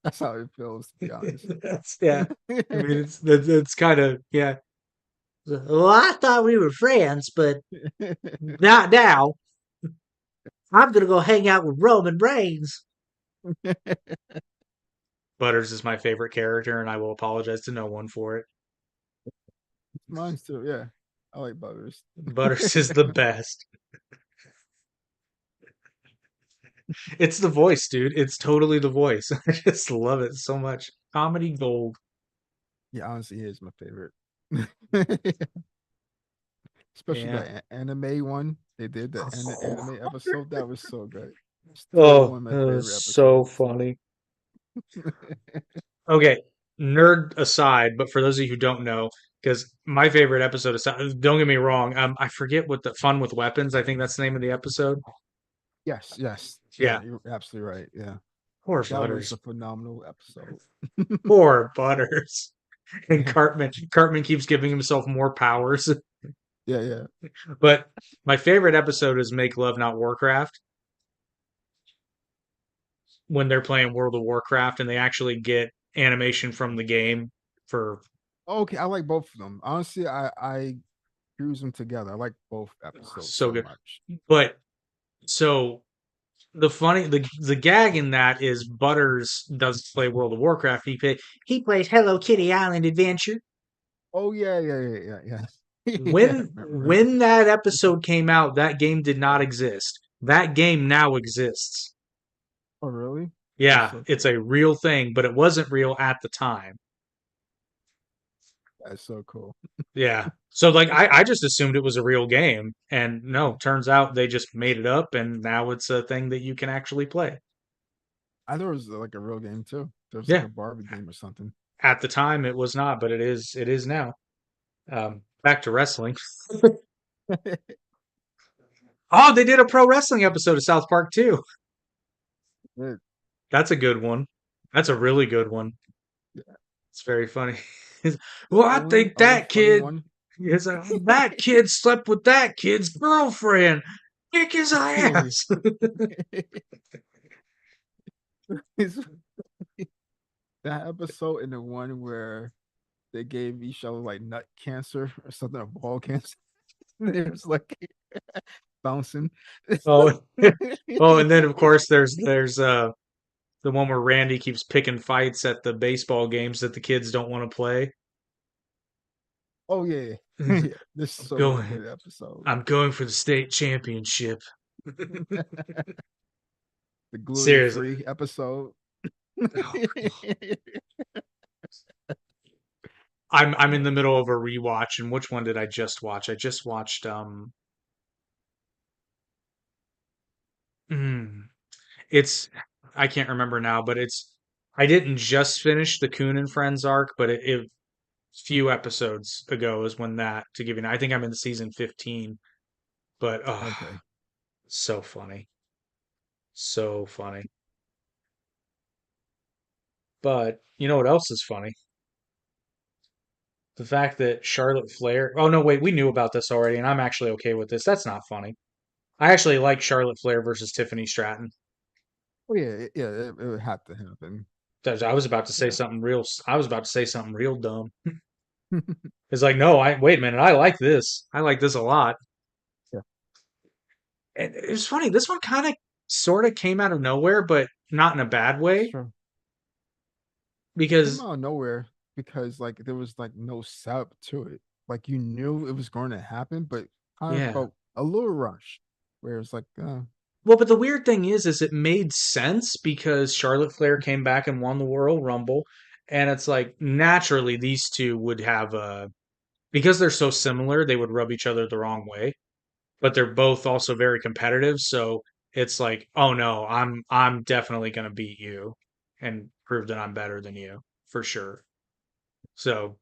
that's how it feels, to be honest. That's yeah. I mean, it's kind of yeah. Well, I thought we were friends, but not now. I'm gonna go hang out with Roman Reigns. Butters is my favorite character, and I will apologize to no one for it. Mine's too. Yeah, I like Butters. Butters is the best. It's the voice, dude. It's totally the voice. I just love it so much. Comedy gold. Yeah, honestly, he is my favorite. Especially Yeah. the anime one they did, the anime episode. That was so good. Still Oh, one of my that was favorite so episodes. funny. Okay, nerd aside, but for those of you who don't know, because my favorite episode is, don't get me wrong, I forget what the Fun with Weapons, I think that's the name of the episode. Yes, yes. Yeah, Yeah, you're absolutely right. Yeah. poor That was Butters. a phenomenal episode. Poor Butters. And Yeah. Cartman keeps giving himself more powers. Yeah, yeah. But my favorite episode is Make Love Not Warcraft, when they're playing World of Warcraft and they actually get animation from the game for Okay, I like both of them. Honestly, I fuse them together. I like both episodes so so good. much. But so the gag in that is Butters does play World of Warcraft. He plays Hello Kitty Island Adventure. Oh yeah, yeah, yeah, yeah, yeah. Yeah, When remember. when that episode came out, that game did not exist. That game now exists. Oh really? That's Yeah, so it's cool. a real thing, but it wasn't real at the time. That's so cool. Yeah. So like I just assumed it was a real game, and no, turns out they just made it up and now it's a thing that you can actually play. I thought it was like a real game too. There was like Yeah. a Barbie game or something. At the time it was not, but it is now. Back to wrestling. Oh, they did a pro wrestling episode of South Park too. Yeah, That's a good one. That's a really good one. yeah. It's very funny. The Well, I only think other that funny kid one. is that kid slept with that kid's girlfriend. Kick his Yeah, ass. yeah. It's that episode and the one where they gave each other like nut cancer or something, or ball cancer. It was like bouncing. Oh, oh, and then of course there's the one where Randy keeps picking fights at the baseball games that the kids don't want to play. Oh yeah, yeah. He's like, Yeah. This is I'm so going, good episode. I'm going for the state championship. The gluten Seriously. free episode. Oh, I'm in the middle of a rewatch, and which one did I just watch? I just watched mm, it's I can't remember now, but it's I didn't just finish the Coon and Friends arc, but it few episodes ago is when that to give you I think I'm in season 15, but oh, Okay. so funny. So funny. But you know what else is funny? The fact that Charlotte Flair. Oh no, wait, we knew about this already, and I'm actually okay with this. That's not funny. I actually like Charlotte Flair versus Tiffany Stratton. Oh yeah, yeah. It would have to happen. I was about to say Yeah. something real. I was about to say something real dumb. It's like, no, I wait a minute. I like this. I like this a lot. Yeah. And it was funny. This one kind of, sort of came out of nowhere, but not in a bad That's way true. It came because, out of nowhere because like there was like no setup to it. Like you knew it was going to happen, but kind of yeah. felt a little rush. Where it's like, Well, but the weird thing is it made sense because Charlotte Flair came back and won the Royal Rumble, and it's like naturally these two would have a because they're so similar, they would rub each other the wrong way. But they're both also very competitive, so it's like, oh no, I'm definitely gonna beat you and prove that I'm better than you for sure. So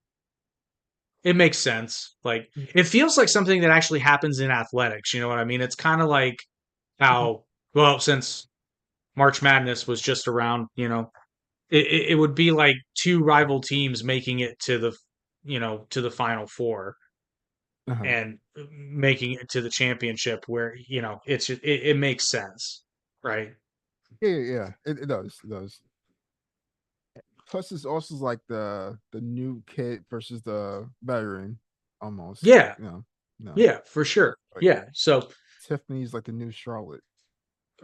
it makes sense. Like it feels like something that actually happens in athletics. You know what I mean? It's kind of like how well since March Madness was just around, it would be like two rival teams making it to to the Final Four uh-huh. and making it to the championship where, it makes sense, right? Yeah, yeah, yeah. It does. It does. Plus, it's also like the new kid versus the veteran, almost. Yeah, No. yeah, for sure. Like Yeah. So Tiffany's like the new Charlotte.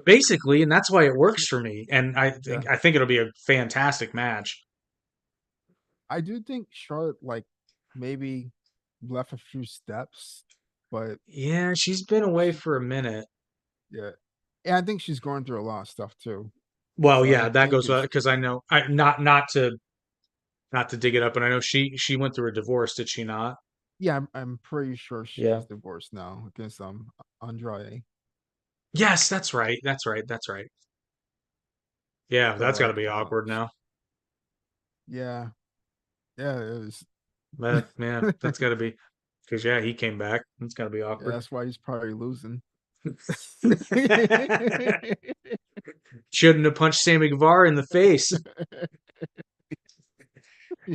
basically, and that's why it works for me. And Yeah, I think it'll be a fantastic match. I do think Charlotte like maybe left a few steps, but Yeah, she's been away she, for a minute. yeah, and I think she's going through a lot of stuff too. Well, So I yeah, that think goes it's because I know I not to dig it up, but I know she went through a divorce, did she not? yeah, I'm pretty sure Yeah. she's divorced now against Andrade. Yes, that's right. That's right. That's right. Yeah, So that's got to like be awkward now. yeah, yeah, it is. Man, that's got to be because yeah, he came back. That's got to be Yeah, awkward. that's why he's probably losing. Shouldn't have punched Sammy Guevara in the face.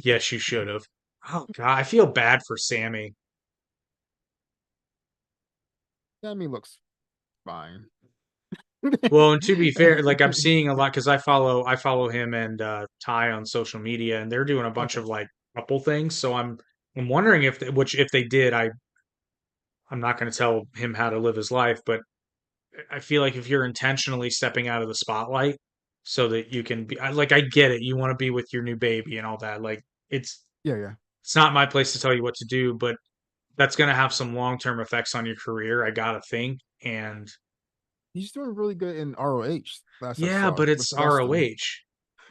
Yes, you should have. Oh God, I feel bad for Sammy. Sammy looks fine. Well, and to be fair, like I'm seeing a lot because I follow him and Ty on social media, and they're doing a bunch Okay. of like couple things. So I'm wondering which if they did, I'm not going to tell him how to live his life, but I feel like if you're intentionally stepping out of the spotlight so that you can be like I get it, you want to be with your new baby and all that. Like it's Yeah, yeah. it's not my place to tell you what to do, but that's going to have some long-term effects on your career, I gotta think. And He's doing really good in ROH. Last I yeah, saw but with it's wrestling. ROH.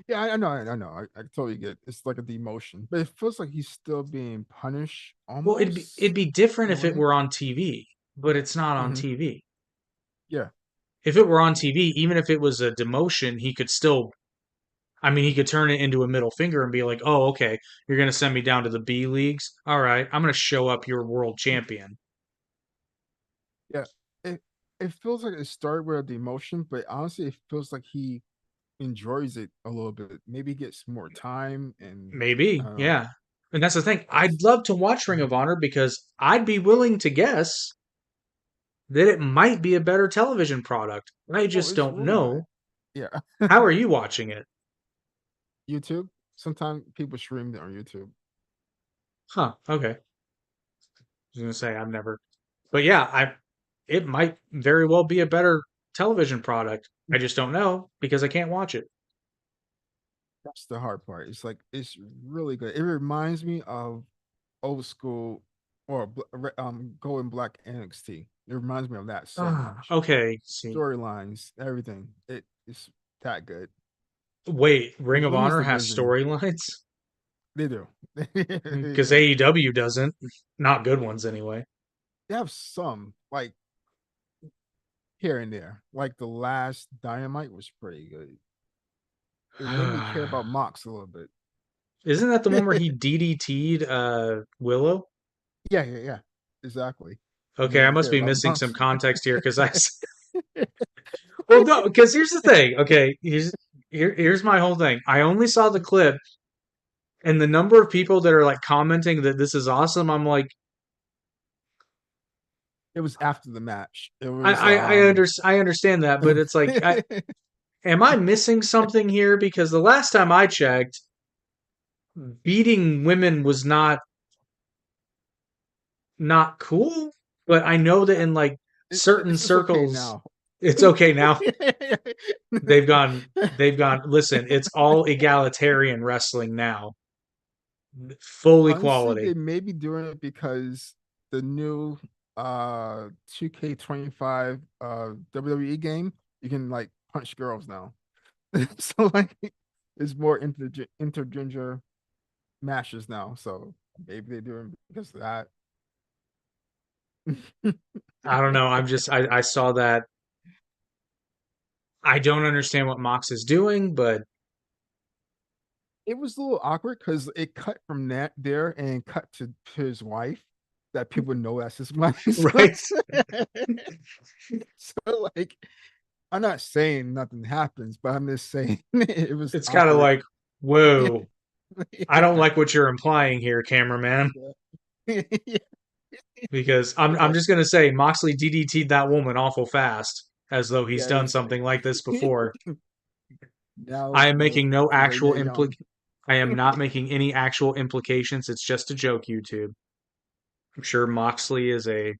Yeah, I know, I know. I totally get it. It's like a demotion, but it feels like he's still being punished Well, it'd almost be different in a if it way. were on TV, but it's not on Hmm. TV. Yeah, If it were on TV, even if it was a demotion, he could still, I mean, he could turn it into a middle finger and be like, "Oh, okay, you're going to send me down to the B leagues. All right, I'm going to show up your world champion." yeah. It it feels like it started with a demotion, but honestly, it feels like he enjoys it a little bit. Maybe gets more time, and I Maybe, don't know. yeah. And that's the thing. I'd It's love to watch Ring of Honor because I'd be willing to guess that it might be a better television product. I oh, just it's don't really good. know. Yeah, How are you watching it? YouTube. Sometimes people stream it on YouTube. Huh, okay. I was gonna say I've never, but yeah, I it might very well be a better television product. I just don't know because I can't watch it. That's the hard part. It's like it's really good. It reminds me of old school or Golden Black NXT. It reminds me of that so Ah, much. okay. See, Storylines, everything. It's that good. wait, The Ring of women's Honor has division, storylines they do. They because do. AEW doesn't. Not good ones anyway. They have some like here and there. Like the last Dynamite was pretty good. It made me care about Mox a little bit. Isn't that the one where he DDT'd Willow? Yeah, yeah, yeah. Exactly. It Okay, made I me must care be about missing some Mox. context here because well, no, because here's the thing. Okay, here's my whole thing. I only saw the clip and the number of people that are like commenting that this is awesome. I'm like, It was after the match. It was I understand that, but it's like, am I missing something here? Because the last time I checked, beating women was not cool. But I know that in like certain it's okay circles, now. it's okay now. They've gone. Listen, it's all egalitarian wrestling now, full Honestly, equality. they may be doing it because the new 2K25 WWE game, you can like punch girls now. So like it's more intergender matches now. So maybe they're doing because of that. I don't know. I saw that. I don't understand what Mox is doing, but It was a little awkward because it cut from that there and cut to his wife that people know that's his wife. right. So like I'm not saying nothing happens, but I'm just saying it was It's kind of awkward. like, whoa, I don't Yeah. like what you're implying here, cameraman. Yeah. Because It's I'm like, just gonna say Moxley DDT'd that woman awful fast, as though he's yeah, done it's like something like this before. now I am we'll making no actual Lady Young. I am not making any actual implications. It's just a joke, YouTube. I'm sure Moxley is a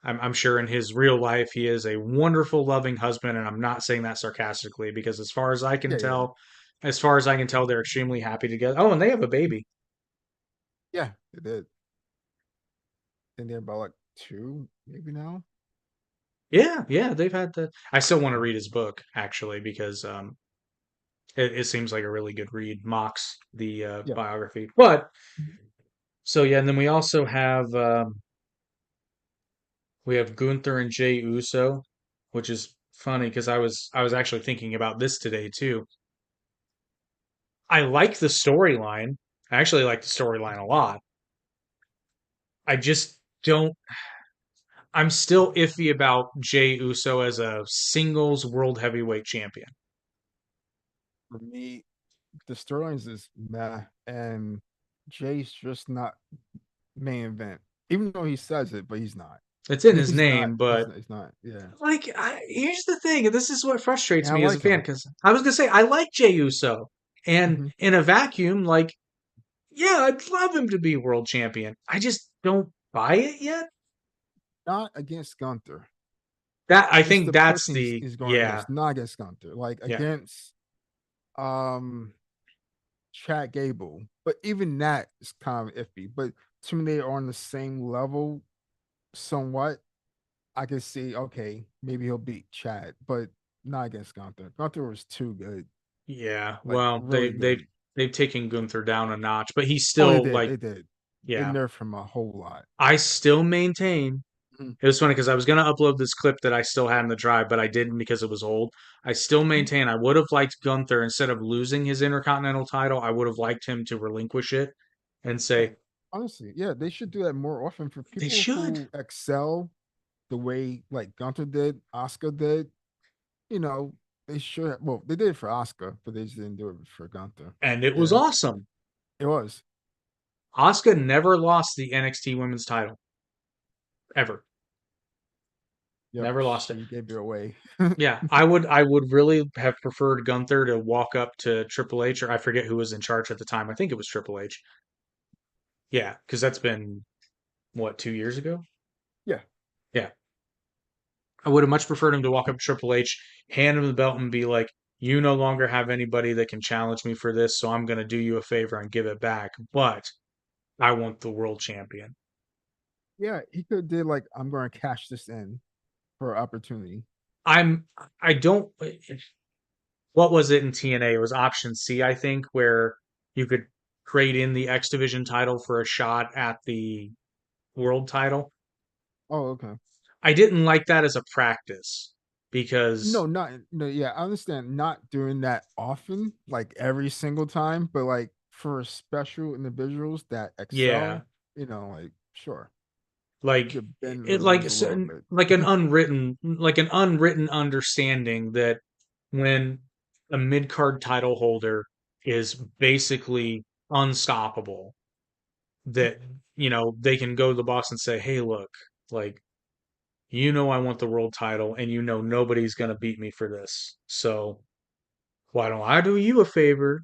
I'm sure in his real life he is a wonderful, loving husband, and I'm not saying that sarcastically because Yeah, yeah, as far as I can tell, they're extremely happy together. Oh, and they have a baby. yeah. It did. And they're about like two, maybe now. Yeah, yeah, they've had the. I still want to read his book actually because it seems like a really good read. Mox the Yeah. biography, but so yeah, and then we have Gunther and Jay Uso, which is funny because I was actually thinking about this today too. I like the storyline. I actually like the storyline a lot. I just don't. I'm still iffy about Jey Uso as a singles world heavyweight champion. For me, the storylines is meh, and Jay's just not main event. Even though he says it, but he's not. It's in his He's not. name, but He's not. Yeah, here's the thing, and this is what frustrates and I me as a like fan him. because I was gonna say I like Jey Uso, and Hmm. in a vacuum, like yeah, I'd love him to be world champion. I just don't buy it yet. Not against Gunther. That I It's think the that's person the he's going yeah against, not against Gunther. Like yeah against um Chad Gable. But even that is kind of iffy. But to me, they are on the same level somewhat. I can see, okay, maybe he'll beat Chad, but not against Gunther. Gunther was too good, yeah. like Well, really good. they've taken Gunther down a notch, but he's Oh, they still did, like they did. They yeah. nerfed him a whole lot. I still maintain. Mhm. It was funny because I was going to upload this clip that I still had in the drive, but I didn't because it was old. I still Mhm. maintain I would have liked Gunther instead of losing his Intercontinental title. I would have liked him to relinquish it and Yeah, say, honestly, yeah, they should do that more often for they people should. who excel the way like Gunther did, Oscar did. You know, they should. Well, they did it for Oscar, but they just didn't do it for Gunther. And it was Yeah, awesome. it was. Asuka never lost the NXT Women's title, ever. Yep, Never lost it. she gave it away. Yeah, I would really have preferred Gunther to walk up to Triple H, or I forget who was in charge at the time. I think it was Triple H. Yeah, because that's been what, 2 years ago? Yeah, Yeah. I would have much preferred him to walk up to Triple H, hand him the belt, and be like, "You no longer have anybody that can challenge me for this, so I'm going to do you a favor and give it back. But I want the world champion." yeah, he could have did like I'm going to cash this in for opportunity. I'm, I don't, what was it in TNA? It was option C, I think, where you could trade in the X Division title for a shot at the world title. Oh, okay. I didn't like that as a practice No, because, not no. Yeah, I understand not doing that often, like every single time, but like for special individuals that yeah, excel, like sure, you like could bend the it like rules a little bit. like an unwritten understanding that when a mid-card title holder is basically unstoppable, that they can go to the boss and say, "Hey, look, like I want the world title, and nobody's gonna beat me for this, so why don't I do you a favor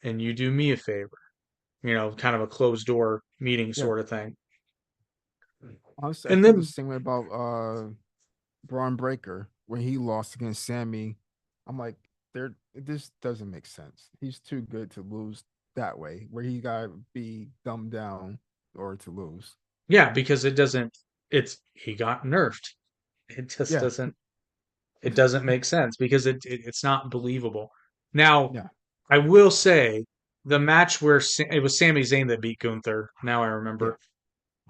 and you do me a favor?" Kind of a closed door meeting Yeah, sort of thing. honestly, I And feel the then same way about Braun Breaker when he lost against Sammy. I'm like, this doesn't make sense. He's too good to lose that way, where he gotta be dumbed down or to lose. yeah, because he got nerfed. It just Yeah, doesn't make sense because it's not believable. Now, yeah, I will say the match where it was Sami Zayn that beat Gunther. Now I yeah, remember.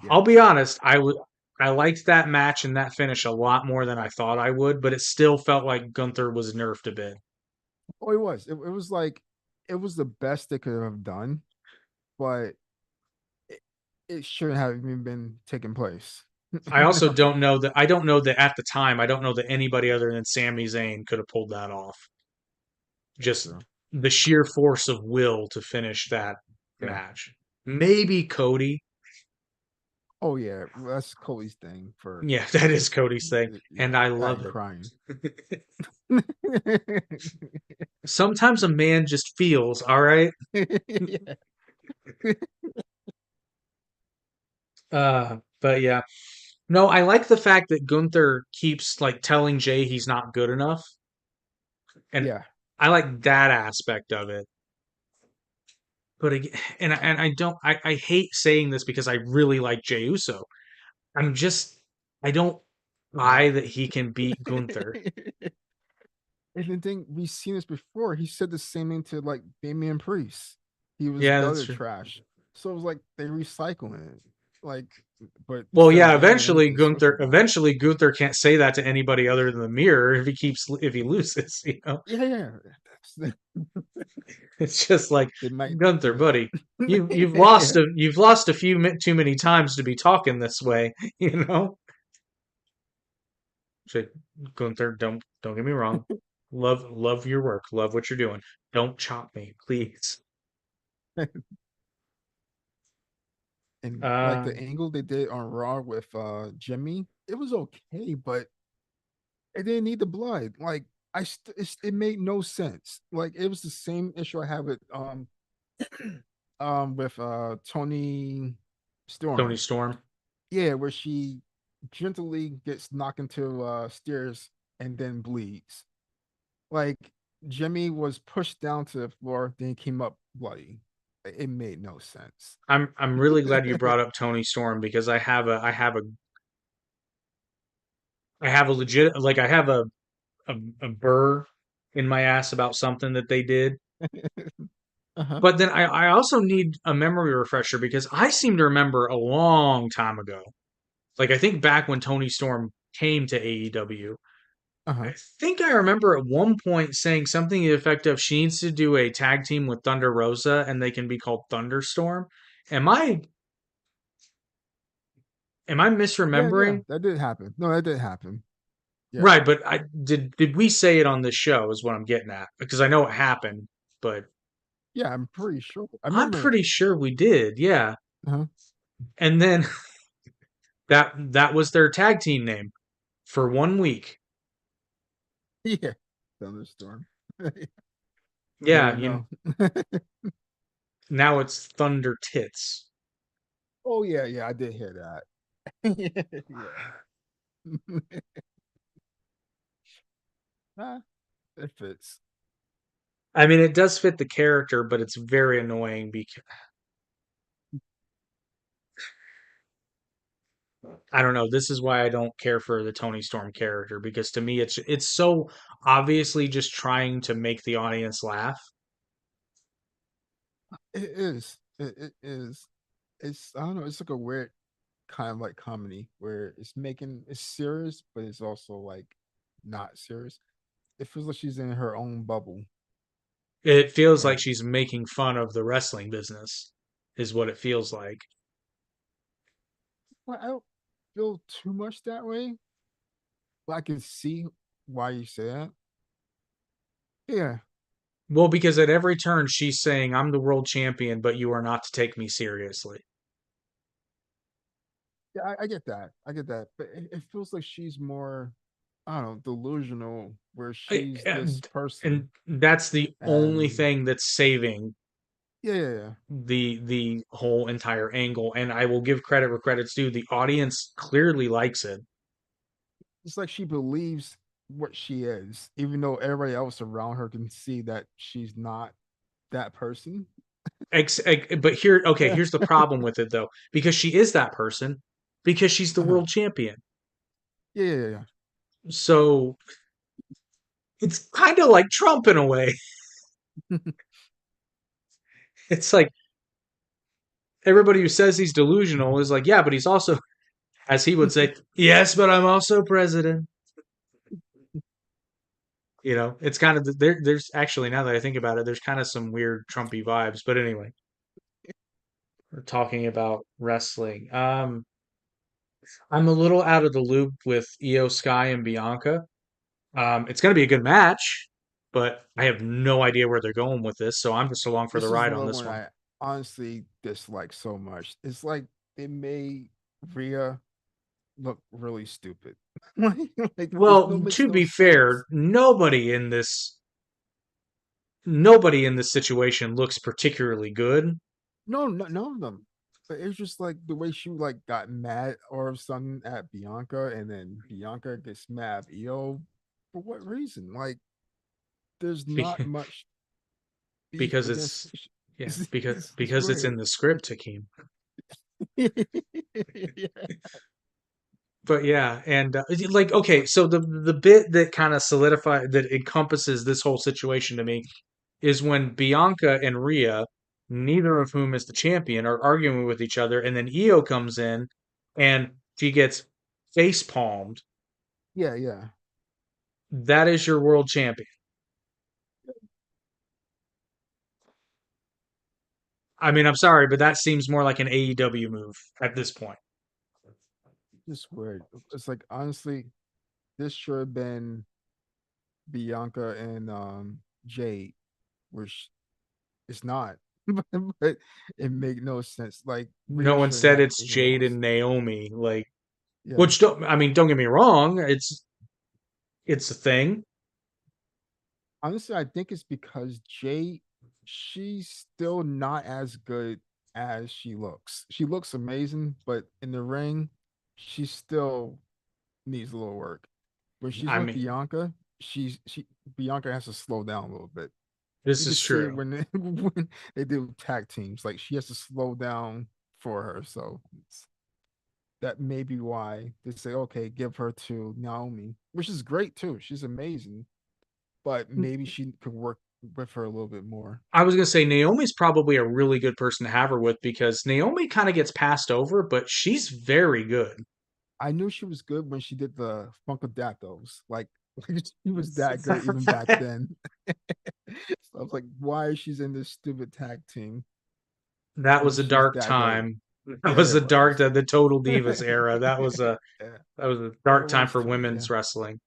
yeah. I'll be honest, I liked that match and that finish a lot more than I thought I would, but it still felt like Gunther was nerfed a bit. Oh, it was. It was like it was the best they could have done, but it, it shouldn't have even been taking place. I also don't know that at the time, I don't know that anybody other than Sami Zayn could have pulled that off. That's Just true. the sheer force of will to finish that Yeah. match. Maybe Cody. Oh yeah, well, that's Cody's thing for Yeah, that is Cody's thing, yeah, and I that love and crying. it. Sometimes a man just feels, all right? Yeah. But yeah. No, I like the fact that Gunther keeps like telling Jay he's not good enough, and Yeah. I like that aspect of it. But again, and I don't I hate saying this because I really like Jey Uso. I'm just I don't Yeah. buy that he can beat Gunther. And the thing we've seen this before, he said the same thing to like Damian Priest. He was Yeah, that's gutter true. trash. So it was like they recycling it. Like, but Well, instead of yeah, Damian, it's switching back. Eventually Gunther can't say that to anybody other than the mirror if he loses. Yeah, yeah. It's just like They might Gunther, do that. buddy, you've Yeah. lost a few too many times to be talking this way. Say, Gunther, don't get me wrong. Love your work. Love what you're doing. Don't chop me, please. And like Uh, the angle they did on Raw with Jimmy, it was okay, but it didn't need the blood. Like it made no sense. Like it was the same issue I have with with Tony Tony Storm. Storm. Yeah, where she gently gets knocked into stairs and then bleeds. Like Jimmy was pushed down to the floor, then came up bloody. It made no sense. I'm really glad you brought up Tony Storm because I have a legit like I have a burr in my ass about something that they did. Uh-huh. But then I also need a memory refresher because I seem to remember a long time ago. Like I think back when Tony Storm came to AEW, Uh-huh. I think I remember at one point saying something to the effect of she needs to do a tag team with Thunder Rosa and they can be called Thunderstorm. Am I am I Yeah, yeah, misremembering? that did happen. No, that did happen. Yeah. Right, but I did we say it on this show is what I'm getting at because I know it happened, but Yeah, I'm pretty sure. I I'm remember. pretty sure we did. Yeah. Uh-huh. And then that was their tag team name for 1 week. Yeah. Thunderstorm. Yeah, Yeah, no. now it's Thunder Tits. Oh yeah, yeah, I did hear that. Yeah. Ah, it fits. I mean, it does fit the character, but it's very annoying because I don't know. This is why I don't care for the Tony Storm character because to me it's so obviously just trying to make the audience laugh. It is. It is. It's I don't know, it's like a weird kind of like comedy where it's serious, but it's also like not serious. It feels like she's in her own bubble. It feels like And she's making fun of the wrestling business, is what it feels like. well, I don't feel too much that way, but I can see why you say that. Yeah. Well, because at every turn she's saying, I'm the world champion, but you are not to take me seriously. Yeah, I get that. I get that. But it feels like she's more, I don't know, delusional, where she's this person. And that's the only And thing that's saving yeah, yeah, yeah. the whole entire angle. And I will give credit where credit's due. The audience clearly likes it. It's like she believes what she is, even though everybody else around her can see that she's not that person. But here, okay, here's the problem with it though, because she is that person, because she's the Uh-huh. world champion. Yeah, yeah, So it's kind of like Trump in a way. yeah. It's like everybody who says he's delusional is like, yeah, but he's also, as he would say, yes, but I'm also president. It's kind of there's actually now that I think about it, there's kind of some weird Trumpy vibes. But anyway, we're talking about wrestling. I'm a little out of the loop with Io Sky and Bianca. It's going to be a good match, but I have no idea where they're going with this, so I'm just along for the This is ride the on this one one. I honestly dislike so much. It's like they made Rhea look really stupid. Like it's no Well, makes to no be fair, sense. nobody in this situation looks particularly good. No, no, none of them. But it's just like the way she like got mad all of a sudden at Bianca, and then Bianca gets mad at Io. For what reason? Like, there's not Be- much beef because against. it's yeah, It's because it's in weird. the script, Hakeem. Yeah. But yeah, and like okay, so the bit that kind of solidified that encompasses this whole situation to me is when Bianca and Rhea, neither of whom is the champion, are arguing with each other, and then Io comes in and she gets face palmed. Yeah, yeah. That is your world champion. I mean, I'm sorry, but that seems more like an AEW move at this point. Just weird. It's like honestly, this should have been Bianca and Jade, which it's not. But it make no sense. Like No Rhea one should said have it's even Jade lost. and Naomi, like, Yeah. which don't, I mean, don't get me wrong, it's a thing. Honestly, I think it's because Jade, she's still not as good as she looks. She looks amazing, but in the ring, she still needs a little work. When she's I with mean, Bianca, she Bianca has to slow down a little bit. this You can is see it true. when when they do tag teams. Like she has to slow down for her. So that may be why they say, okay, give her to Naomi, which is great too. She's amazing, but maybe she could work with her a little bit more. I was gonna say Naomi's probably a really good person to have her with because Naomi kind of gets passed over, but she's very good. I knew she was good when she did the Funkadactyls. Like she was that good even back then. So I was like, why she's in this stupid tag team That when was a she's dark that good? time. That Yeah, was it the dark, was. the Total Divas era. Yeah, That was a it dark time was for too. Yeah, women's wrestling,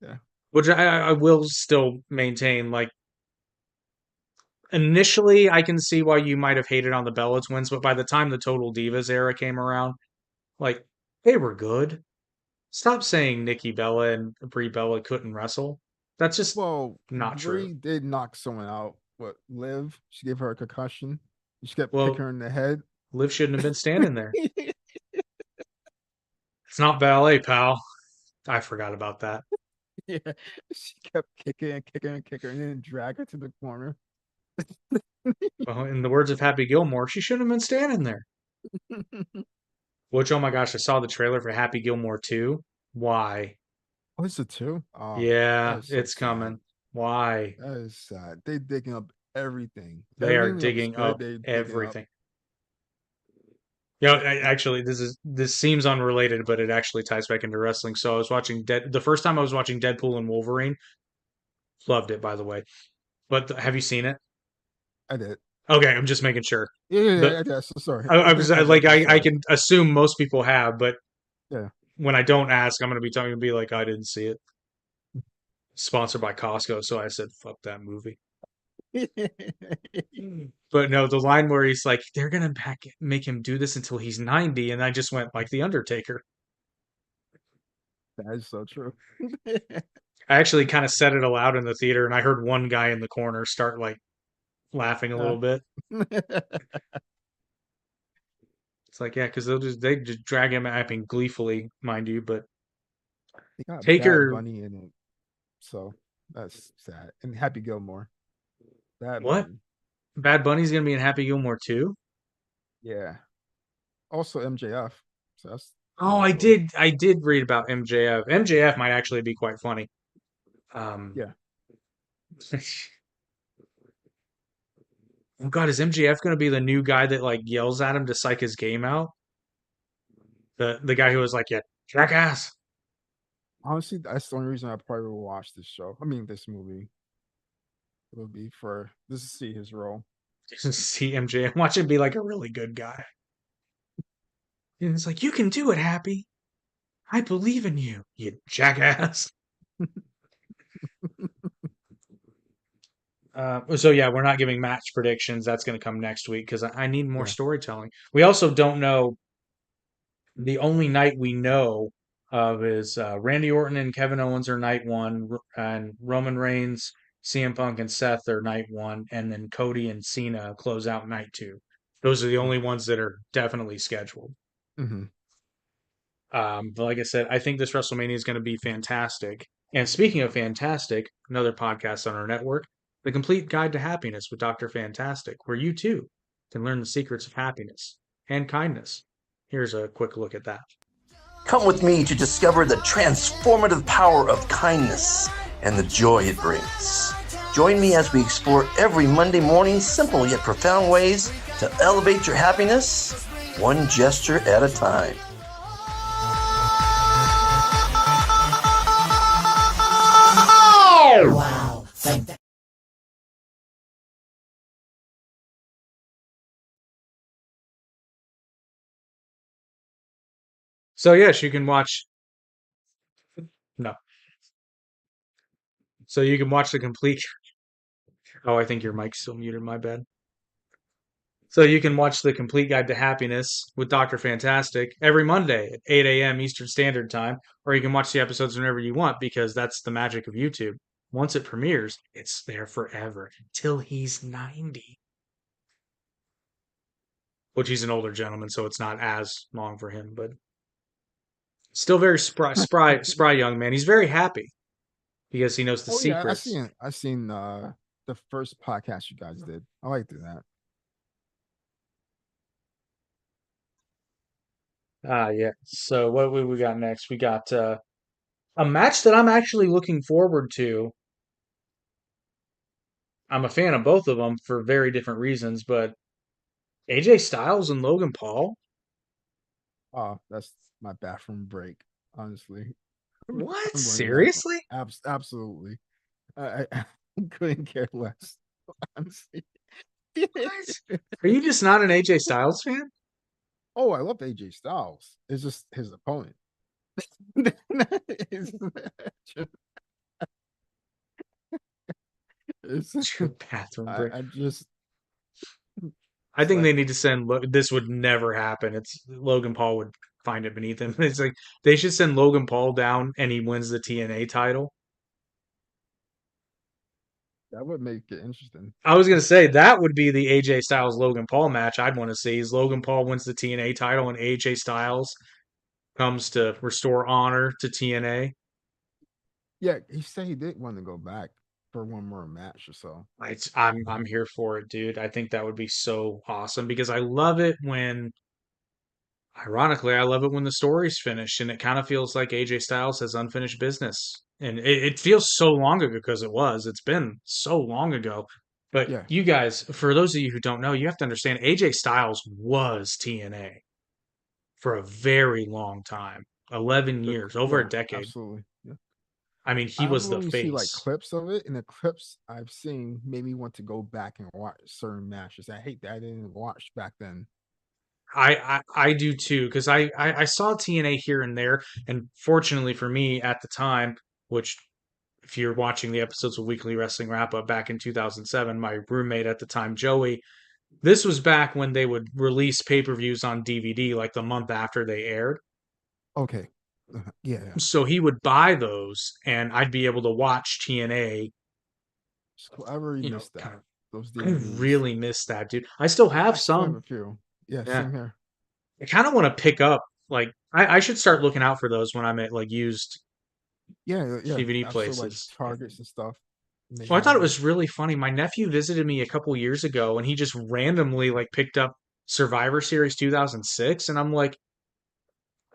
yeah. which I will still maintain. Like initially, I can see why you might have hated on the Bella Twins, but by the time the Total Divas era came around, like they were good. Stop saying Nikki Bella and Brie Bella couldn't wrestle. That's just Well, not true. Brie did knock someone out. What, Liv? She gave her a concussion. She kept kicking Well, her in the head. Liv shouldn't have been standing there. It's not ballet, pal. I forgot about that. Yeah, she kept kicking and kicking and kicking, and then drag her to the corner. Well, in the words of Happy Gilmore, she shouldn't have been standing there. Which, oh my gosh, I saw the trailer for Happy Gilmore 2. Why? Oh, is it two? Oh, that Yeah, is so it's sad. coming. Why? That is sad. They digging up everything. They are Everything that was digging good, up they digging up. everything. Actually, this seems unrelated, but it actually ties back into wrestling. So I was watching the first time I was watching Deadpool and Wolverine. Loved it, by the way. But have you seen it? I did. Okay, I'm just making sure. Yeah, yeah, The yeah. Yeah, so sorry. I was I like did. So I sorry. can assume most people have, but Yeah. when I don't ask, I'm going to be talking to be like I didn't see it. Sponsored by Costco, so I said fuck that movie. But no, the line where he's like, they're gonna make him do this until he's 90, and I just went like the Undertaker. That is so true. I actually kind of said it aloud in the theater, and I heard one guy in the corner start like laughing a Uh, little bit. they It's like, yeah, because they just drag him acting gleefully, mind you. But got Bad Taker, Bunny in it, so that's sad. And Happy Gilmore, Bad what? Bunny. Bad Bunny's gonna be in Happy Gilmore too? Yeah. Also MJF. So that's Oh, kind of cool. I did read about MJF. MJF might actually be quite funny. Um, Yeah. oh God, is MJF gonna be the new guy that like yells at him to psych his game out? The guy who was like, yeah, jackass. Honestly, that's the only reason I probably will watch this show. I mean, this movie. It would be for just to see his role. See MJ and watch him be like a really good guy. And it's like, you can do it, Happy. I believe in you, you jackass. So yeah, we're not giving match predictions. That's going to come next week because I need more Yeah. storytelling. We also don't know. The only night we know of is Randy Orton and Kevin Owens are night one, and Roman Reigns, CM Punk, and Seth are night one, and then Cody and Cena close out night two. Those are the only ones that are definitely scheduled. Mm-hmm. But like I said, I think this WrestleMania is going to be fantastic. And speaking of fantastic, another podcast on our network, The Complete Guide to Happiness with Dr. Fantastic, where you too can learn the secrets of happiness and kindness. Here's a quick look at that. Come with me to discover the transformative power of kindness and the joy it brings. Join me as we explore every Monday morning simple yet profound ways to elevate your happiness, one gesture at a time. Wow. So yes, you can watch No. So you can watch the complete. Oh, I think your mic's still muted. My bad. So you can watch the complete guide to happiness with Dr. Fantastic every Monday at 8 a.m. Eastern Standard Time, or you can watch the episodes whenever you want because that's the magic of YouTube. Once it premieres, it's there forever till he's 90. Which he's an older gentleman, so it's not as long for him, but still very spry young man. He's very happy because he knows the Oh yeah, secrets. I seen the first podcast you guys did. I liked that. Ah, yeah. So what we got next? We got a match that I'm actually looking forward to. I'm a fan of both of them for very different reasons, but AJ Styles and Logan Paul. Oh, that's my bathroom break. Honestly, What? I'm going to the bathroom. Seriously? Absolutely. I couldn't care less. Honestly. What? Are you just not an AJ Styles fan? Oh, I love AJ Styles. It's just his opponent. It's it's- Your bathroom break. I just I it's think like they need to send. This would never happen. It's Logan Paul would find it beneath him. It's like they should send Logan Paul down and he wins the TNA title. that would make it interesting. I was gonna say that would be the AJ Styles Logan Paul match I'd want to see. Is Logan Paul wins the TNA title and AJ Styles comes to restore honor to TNA. Yeah, he said he did want to go back for one more match or so. I'm here for it, dude. I think that would be so awesome because I love it when ironically, I love it when the story's finished and it kind of feels like AJ Styles has unfinished business. And it feels so long ago because it was. It's been so long ago. But Yeah, you guys, for those of you who don't know, you have to understand AJ Styles was TNA for a very long time 11 years, over a yeah, decade. absolutely. Yeah. I mean, he I've was the only seen like face. clips of it, and the clips I've seen made me want to go back and watch certain matches. I hate that I didn't watch back then. I do too because I saw TNA here and there, and fortunately for me at the time, which if you're watching the episodes of Weekly Wrestling Wrap Up back in 2007, my roommate at the time, Joey, this was back when they would release pay per views on DVD like the month after they aired. Okay. Yeah, yeah. So he would buy those, and I'd be able to watch TNA. I really You know, missed that. kind of. Those I DVDs. really miss that, dude. I still have I still have some. a few. Yeah, Yeah, same here. I kind of want to pick up. Like, I should start looking out for those when I'm at like used Yeah, yeah. DVD Also like places. Targets and stuff. And they Well, I have thought it them. was really funny. My nephew visited me a couple years ago, and he just randomly like picked up Survivor Series 2006, and I'm like,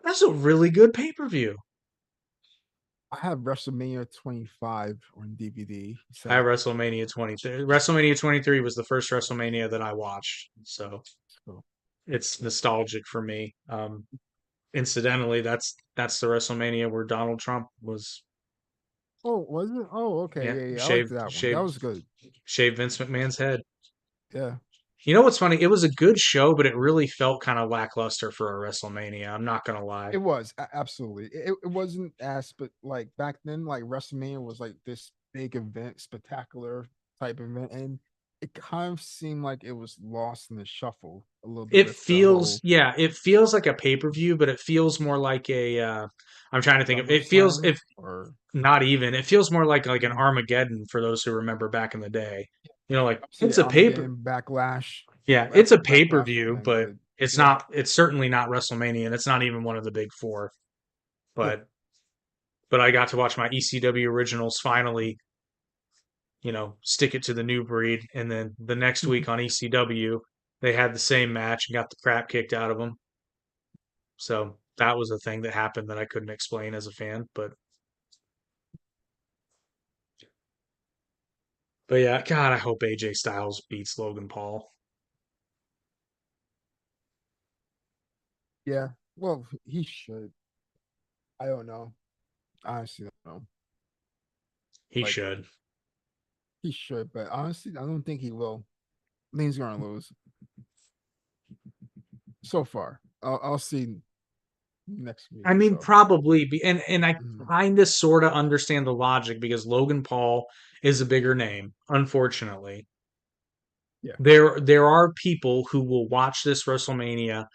that's a really good pay per view. I have WrestleMania 25 on DVD. He I have said, WrestleMania 23. WrestleMania 23 was the first WrestleMania that I watched, so so, it's nostalgic for me. Incidentally, that's the WrestleMania where Donald Trump was, oh, was it? Oh, okay. yeah, Yeah, yeah. I liked shaved that one. That shaved was good. shaved Vince McMahon's head. Yeah. You know what's funny? It was a good show, but it really felt kind of lackluster for a WrestleMania. I'm not gonna lie. It was absolutely. It wasn't as but like back then, like WrestleMania was like this big event, spectacular type event, and it kind of seemed like it was lost in the shuffle a little bit It with the feels, whole yeah, it feels like a pay-per-view, but it feels more like a I'm trying to think of it feels SummerSlam if or not even. It feels more like an yeah. Armageddon for those who remember back in the day. You know, like See it's the a paper Armageddon backlash. yeah, it's a Backlash would have pay-per-view, been but good. Yeah, it's certainly not WrestleMania and it's not even one of the big four. yeah. But I got to watch my ECW originals finally, stick it to the new breed. And then the next week on ECW, they had the same match and got the crap kicked out of them. So that was a thing that happened that I couldn't explain as a fan. But yeah, God, I hope AJ Styles beats Logan Paul. Yeah. Well, he should. I don't know. Honestly, I don't know. He Like should. he should, but honestly, I don't think he will. I think he's gonna lose so far. I'll see next week. I mean, So probably be, and I mhm. kind of sort of understand the logic because Logan Paul is a bigger name, unfortunately. Yeah. There are people who will watch this WrestleMania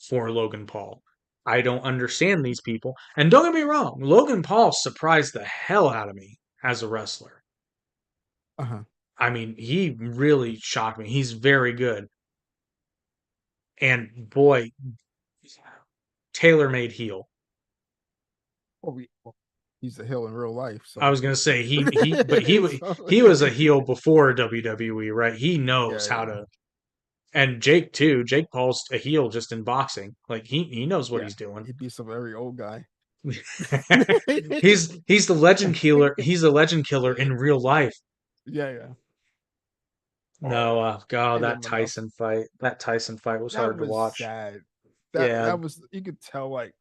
for Logan Paul. I don't understand these people. And don't get me wrong, Logan Paul surprised the hell out of me as a wrestler. Uh-huh. I mean, he really shocked me. He's very good. And boy, tailor made heel. Well, he's a heel in real life, I so was gonna say but so he was a heel before WWE, right? He knows yeah, how yeah. to, and Jake too. Jake Paul's a heel just in boxing. Like he knows what Yeah. he's doing. He beats a very old guy. He's the legend killer. He's a legend killer in real life. Yeah, yeah. No, Oh, God, hate him enough. That Tyson fight was That hard to was watch. sad. Yeah, That was you could tell like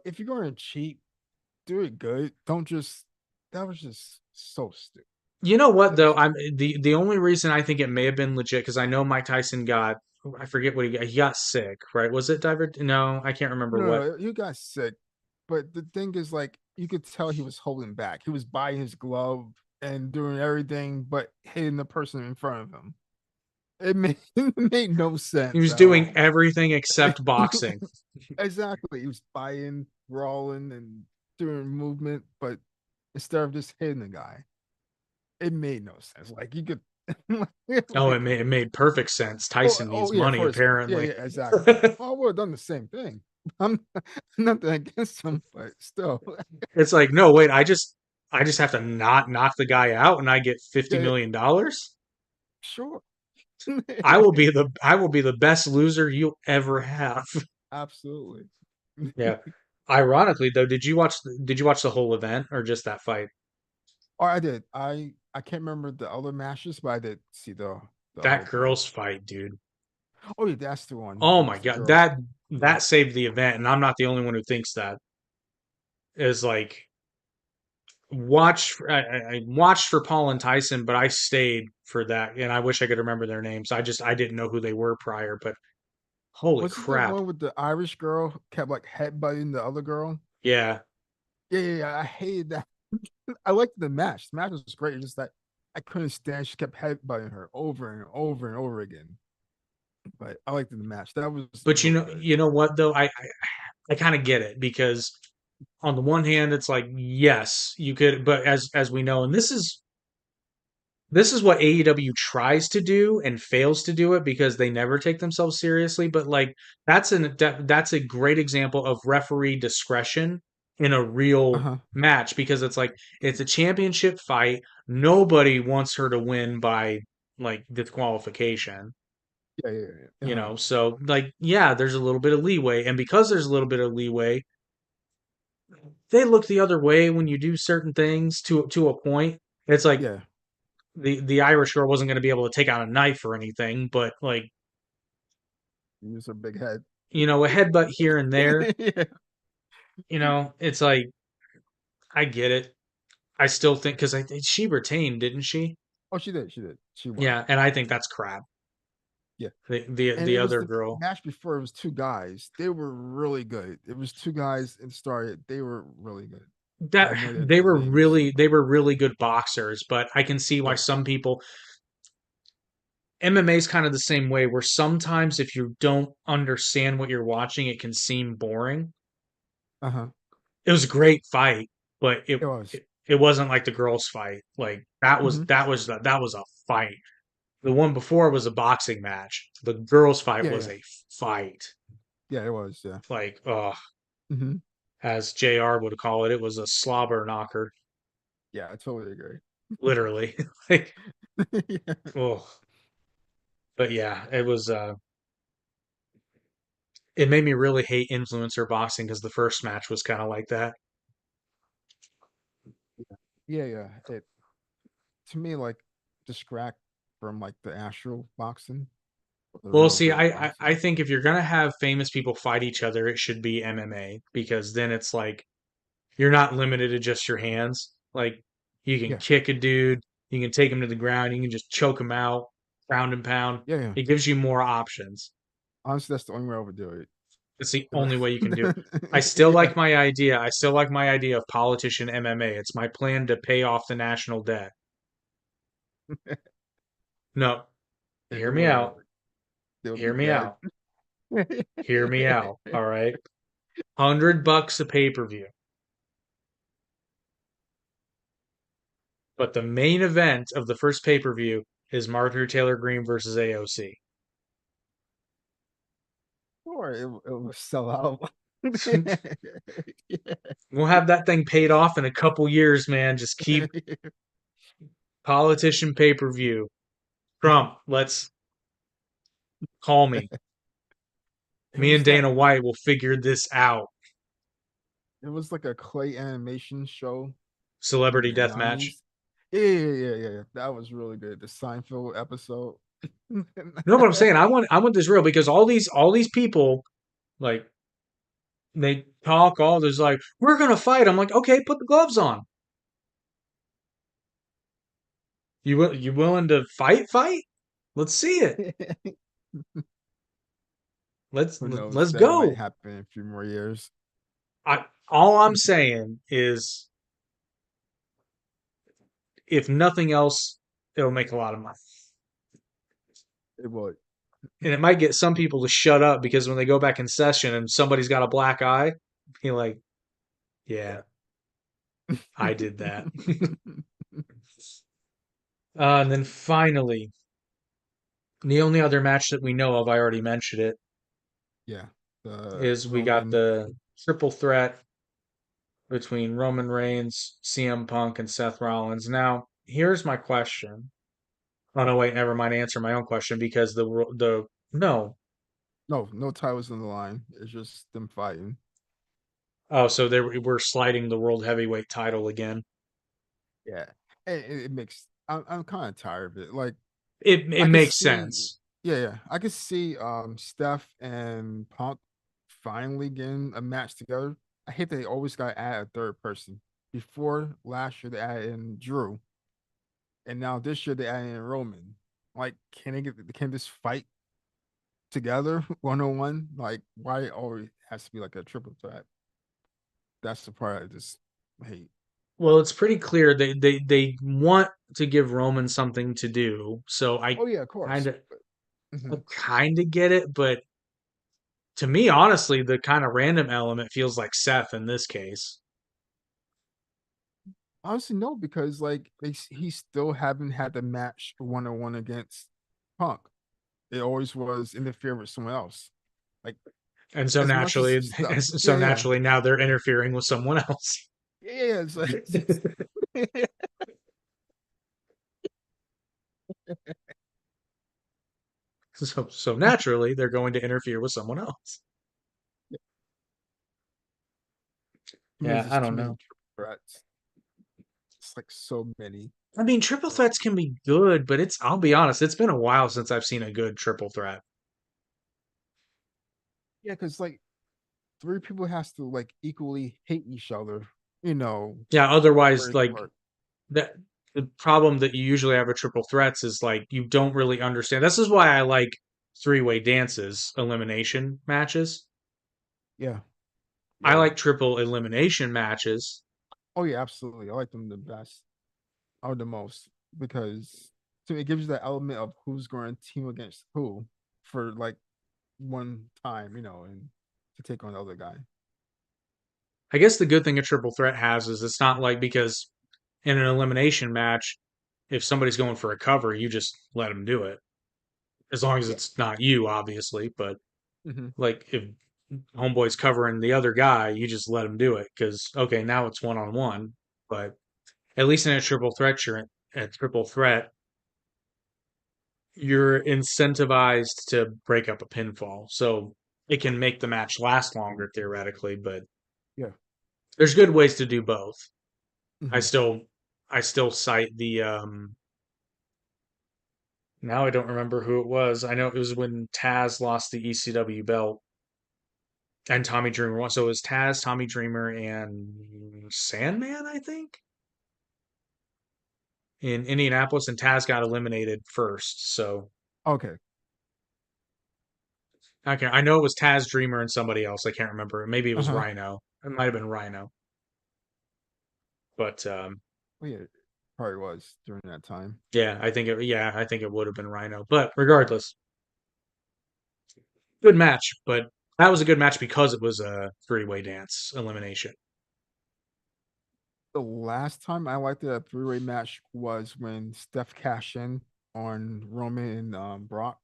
if you're going to cheat, do it good. Don't just that was just so stupid. you know what That was though? just, The only reason I think it may have been legit because I know Mike Tyson got, I forget what he got. He got sick, right? Was it diver? No, I can't remember what. no, you got sick. But the thing is like you could tell he was holding back. He was by his glove and doing everything but hitting the person in front of him. It made no He sense was at doing all. everything except boxing. Exactly. He was buying, brawling, and doing movement, but instead of just hitting the guy, it made no sense. Like you could, Oh, like, it made perfect sense. Tyson needs yeah, money, for his, yeah, apparently. yeah, exactly. Well, I would have done the same thing. I'm nothing against him, but still, It's like, no, wait, I just have to not knock the guy out and I get 50 yeah, million dollars? sure, I will be the best loser you'll ever have. absolutely. Yeah. Ironically though, did you watch the whole event or just that fight? Or I did. I can't remember the other matches, but I did see the That whole thing. girls fight, dude. Oh yeah, that's the one. Oh It my was the God. girls. Yeah. That saved the event and I'm not the only one who thinks that. Is like I watched for Paul and Tyson, but I stayed for that and I wish I could remember their names. I didn't know who they were prior, but holy Was it the crap. one with the Irish girl kept like headbutting the other girl? Yeah. Yeah, yeah, yeah. I hated that. I liked the match. The match was great. It's just that I couldn't stand. She kept headbutting her over and over and over again. But I liked the match. That was But really good. you know what though? I kind of get it because on the one hand, it's like, yes, you could, but as we know, and this is what AEW tries to do and fails to do it because they never take themselves seriously. But like that's a great example of referee discretion in a Uh real huh. match because it's like it's a championship fight. Nobody wants her to win by like disqualification, Yeah, yeah, yeah. you Uh-huh. know. So like yeah, there's a little bit of leeway, and because there's a little bit of leeway, they look the other way when you do certain things to a point. It's like Yeah. the Irish girl wasn't going to be able to take out a knife or anything, but like Use her big head. you know, a headbutt here and there. Yeah. You know, it's like I get it. I still think because I think she retained, didn't she? Oh, she did. She did. She won. Yeah, and I think that's crap. Yeah. And The it was other the girl match before. It was two guys. They were really good. It was two guys and started. They were really good. I that have no idea their names. they were really good boxers, but I can see why Yeah. some people MMA is kind of the same way where sometimes if you don't understand what you're watching, it can seem boring. Uh huh. It was a great fight, but It was. it wasn't like the girls' fight. Like Hmm. that was a fight. The one before was a boxing match. The girls' fight Yeah. was Yeah. a fight. Yeah. It was. Yeah. Like, Hmm. as JR would call it, it was a slobber knocker, Yeah. I totally agree. literally. Like, Yeah. oh, but yeah, it was. It made me really hate influencer boxing because the first match was kind of like that. Yeah. Yeah. It to me like distract from like the actual boxing, the Well, real see, good I boxing. think if you're gonna have famous people fight each other, it should be MMA because then it's like you're not limited to just your hands. Like you can Yeah. kick a dude, you can take him to the ground, you can just choke him out, ground and pound. Yeah. Yeah. It gives you more options. Honestly, that's the only way I would do it. It's the only way you can do it. I still like my idea. I still like my idea of politician MMA. It's my plan to pay off the national debt. No, It hear me would out. work. It would be Hear me bad. out. Hear me out. All right. $100 a pay-per-view. But the main event of the first pay-per-view is Marjorie Taylor Greene versus AOC. Or it will sell out. We'll have that thing paid off in a couple years, man. Just keep politician pay-per-view. Trump, let's call me. It Me was and that. Dana White will figure this out. It was like a clay animation show in Celebrity the death match. 90s. Yeah. That was really good. The Seinfeld episode. You know what I'm saying? I want this real because all these people like they talk all this like we're gonna fight. I'm like, okay, put the gloves on. You willing to fight? Fight? Let's see it. Let's Who knows? let's That might go. happen in a few more years. All I'm saying is if nothing else, it'll make a lot of money. It would. And it might get some people to shut up because when they go back in session and somebody's got a black eye, you're like, yeah, I did that. And then finally, the only other match that we know of, I already mentioned it, Yeah. The is we got Roman. the triple threat between Roman Reigns, CM Punk, and Seth Rollins. Now, here's my question. Oh no, wait, never mind. Answer my own question because the no. No titles on the line. It's just them fighting. Oh, so we're sliding the world heavyweight title again. Yeah. It makes I'm kind of tired of it. Like It I could makes see, sense. yeah. I could see Steph and Punk finally getting a match together. I hate that they always got to add a third person. Before last year they added in Drew, and now this year they added in Roman. Like, can this fight together 1-on-1? Like, why it always has to be like a triple threat? That's the part I just hate. Well, it's pretty clear they want to give Roman something to do. So Oh yeah, of kind course. of I Mhm. kind of get it, but to me, honestly, the kind of random element feels like Seth in this case. Honestly, no, because like he still haven't had the match 1-on-1 against Punk. It always was interfere with someone else. Like And so as much as naturally, stuff. so Yeah. naturally now they're interfering with someone else. Yeah. It's like, So naturally they're going to interfere with someone else. there's Yeah, I just too don't many know. triple threats. It's like so many. I mean, triple threats can be good, but I'll be honest, it's been a while since I've seen a good triple threat. Yeah, because like three people has to like equally hate each other, you know, Yeah, for otherwise, it to like work. that, the problem that you usually have with triple threats is like you don't really understand. This is why I like three-way dances, elimination matches. Yeah. I Yeah. like triple elimination matches. Oh yeah, absolutely. I like them the best or the most because to me it gives you that element of who's going to team against who for like one time, and to take on the other guy. I guess the good thing a triple threat has is it's not like because in an elimination match, if somebody's going for a cover, you just let them do it. As long as Yeah. it's not you, obviously. But Hmm. like if homeboy's covering the other guy, you just let him do it because okay, now it's one on one. But at least in a triple threat, you're incentivized to break up a pinfall, so it can make the match last longer theoretically. But Yeah. there's good ways to do both. I Hmm. still, I still cite the now I don't remember who it was. I know it was when Taz lost the ECW belt and Tommy Dreamer won. So it was Taz, Tommy Dreamer, and Sandman, I think, in Indianapolis, and Taz got eliminated first. So Okay. Okay, I know it was Taz, Dreamer, and somebody else. I can't remember. Maybe it was Uh-huh. Rhino. It might have been Rhino. But Well, yeah, it probably was during that time. yeah, I think it would have been Rhino. But regardless, good match. But that was a good match because it was a three-way dance elimination. The last time I liked a three-way match was when Steph cashed in on Roman and Brock.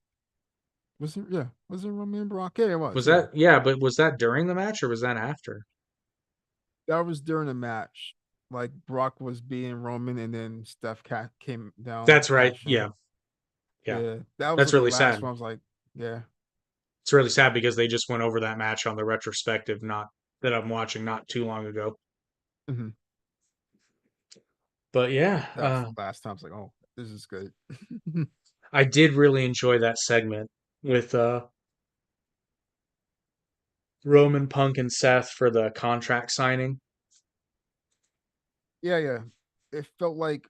Was it? Yeah, was it Roman and Brock? Yeah, it was. Was Yeah, that yeah? But was that during the match or was that after? that was during the match. Like Brock was being Roman, and then Steph came down, That's right. cashed in. Yeah, yeah. Yeah, that was That's like the really last sad. one. I was like, yeah. It's really sad because they just went over that match on the retrospective, not that I'm watching not too long ago. Hmm. But yeah, That was the last time. I was like, oh, this is good. I did really enjoy that segment with Roman, Punk, and Seth for the contract signing. Yeah, yeah. It felt like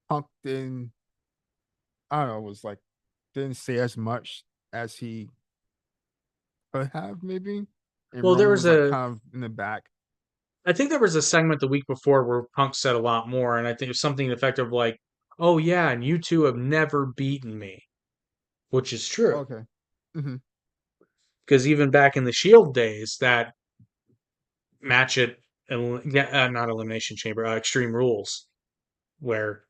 Punk didn't. I don't know. It was like didn't say as much as he could have, maybe. And Well, there Roman was was like a, kind of in the back. I think there was a segment the week before where Punk said a lot more, and I think it was something effective like, "Oh yeah, and you two have never beaten me," which is true Okay. Hmm. because even back in the Shield days, that match at not Elimination Chamber, Extreme Rules, where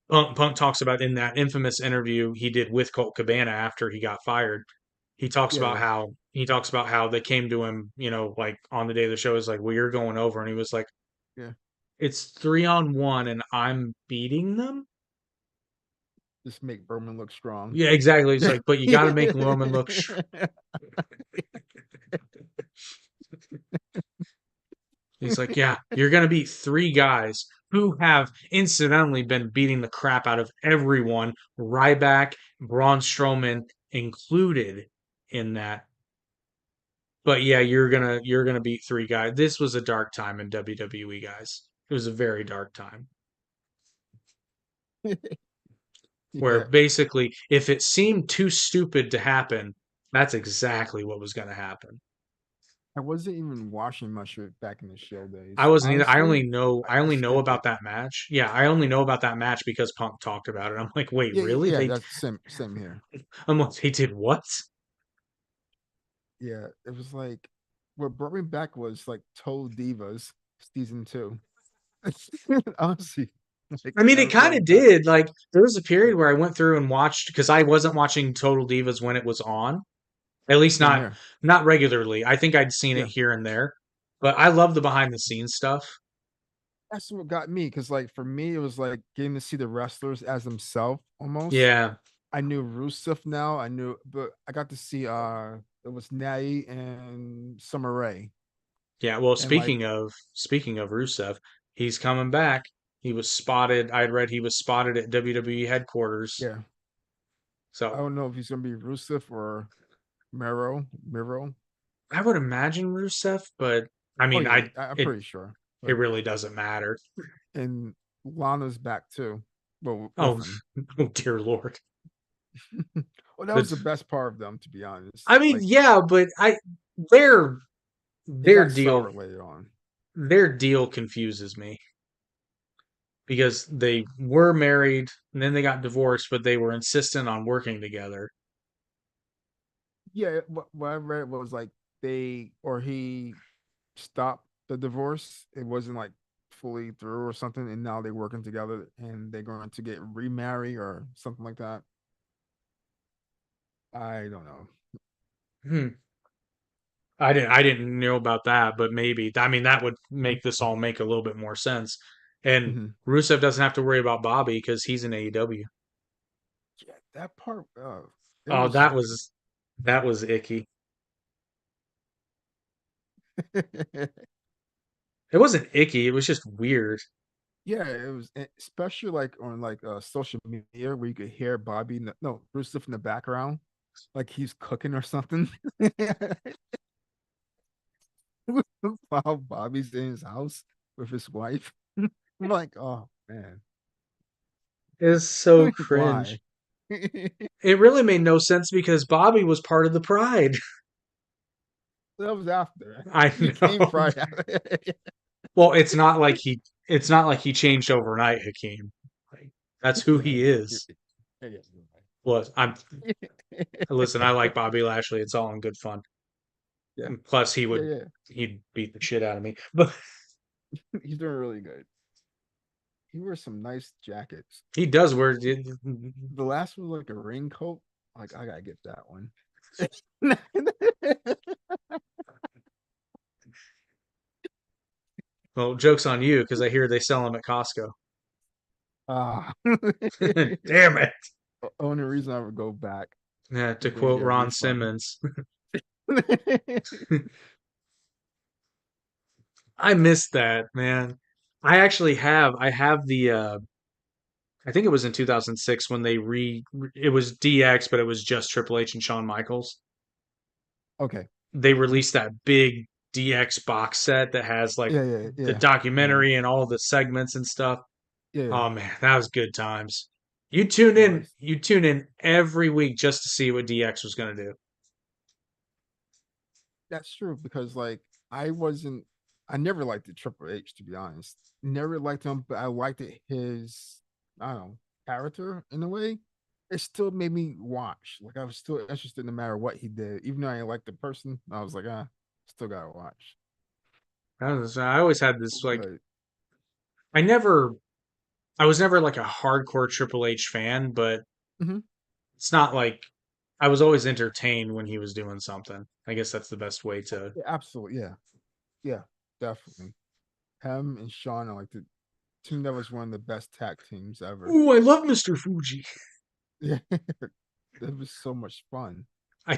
Punk talks about in that infamous interview he did with Colt Cabana after he got fired. Yeah, yeah, He talks about how they came to him, like on the day of the show is like, well, you're going over, and he was like, yeah. it's 3-on-1, and I'm beating them. Just make Roman look strong. Yeah, exactly. It's like, but you got to make Roman look. He's like, yeah, you're gonna beat three guys who have incidentally been beating the crap out of everyone, Ryback, Braun Strowman included in that. But yeah, you're gonna beat three guys. This was a dark time in WWE, guys. It was a very dark time where Yeah. basically, if it seemed too stupid to happen, that's exactly what was gonna happen. I wasn't even watching much of it back in the show I days. wasn't either. Honestly, I I only know skipped it. about that match. Yeah, I only know about that match because Punk talked about it. I'm like, wait, Yeah, really? yeah, that's same here. I'm like, they did what? Yeah, it was like what brought me back was like Total Divas season two. Honestly, like I mean, it that kind brought me of back. did. Like, there was a Yeah, period where I went through and watched because I wasn't watching Total Divas when it was on. At least same not here. not regularly. I think I'd seen it Yeah, here and there, but I love the behind the scenes stuff. that's what got me because like for me it was like getting to see the wrestlers as themselves almost. Yeah, I knew Rusev now. I knew, but I got to see it was Natty and Summer Rae, yeah. Well, and like speaking of Rusev, he's coming back. He was spotted. I'd read he was spotted at WWE headquarters. yeah, I So don't know if he's gonna be Rusev or Miro. I would imagine Rusev, but I Oh mean, yeah, I'm it pretty sure. it But really doesn't matter. and Lana's back too. Well, with Oh, him. oh dear Lord. Well, that was the That's best part of them, to be honest. I mean, Like yeah, but their it their got deal sour later on. their deal confuses me because they were married and then they got divorced, but they were insistent on working together. Yeah, what I read was like he stopped the divorce. It wasn't like fully through or something, and now they're working together and they're going to get remarried or something like that. I don't know. Hmm. I didn't know about that, but maybe. I mean, that would make this all make a little bit more sense. And Hmm. Rusev doesn't have to worry about Bobby because he's in AEW. Yeah, that part. It Oh, was. that was icky. It wasn't icky. It was just weird. Yeah, it was especially like on like social media where you could hear Bobby, no, Rusev in the background, like he's cooking or something. While Bobby's in his house with his wife. I'm like, oh man, It's so why? cringe. It really made no sense because Bobby was part of the Pride. That was after. I He became know. Friday. Well, it's not like he changed overnight, Hakeem. Like, that's who Yeah, he you're, is. yeah, Was I'm you're right. listen, I like Bobby Lashley. It's all in good fun. Yeah, And plus yeah, yeah. he'd beat the shit out of me. But He's doing really good. He wears some nice jackets. he does wear The last one was like a raincoat. Like I gotta get that one. well, joke's on you because I hear they sell them at Costco. Ah, Damn it. only reason I would go back Yeah, to is gonna quote get a Ron refund. Simmons. I missed that, man. I have the I think it was in 2006 when it was DX, but it was just Triple H and Shawn Michaels. Okay. They Mhm. released that big DX box set that has like Yeah, yeah, the yeah. I remember. documentary and all the segments and stuff. Yeah, yeah. Oh man, that was good times. It was. You tune in every week just to see what DX was going to do. That's true because like I wasn't I never liked the Triple H to be honest. Never liked him, but I liked his I don't know, character in a way. It still made me watch. Like I was still interested no matter what he did. Even though I liked the person, I was like, still gotta watch. I always had this like But I never I was never like a hardcore Triple H fan, but mhm. it's not like I was always entertained when he was doing something. I guess that's the best way to. Yeah, absolutely, yeah. Yeah, definitely. Him and Sean are like the team that was one of the best tag teams ever. Ooh, I love Mr. Fuji. Yeah. It was so much fun. I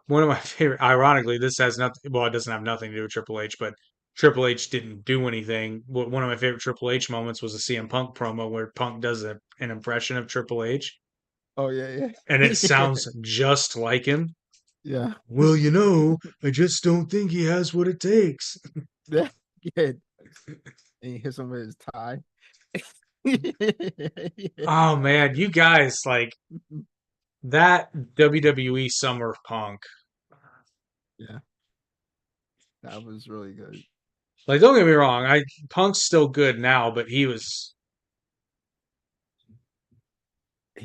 one of my favorite. Ironically, this has nothing. Well, it doesn't have nothing to do with Triple H, but Triple H didn't do anything. One of my favorite Triple H moments was a CM Punk promo where Punk does an impression of Triple H, Oh yeah, and it yeah. sounds just like him. Yeah. Well, I just don't think he has what it takes. Yeah. Yeah. And he hits him with his tie. Oh man, you guys like that WWE Summer of Punk. Yeah, that was really good. Like, don't get me wrong, I Punk's still good now, but He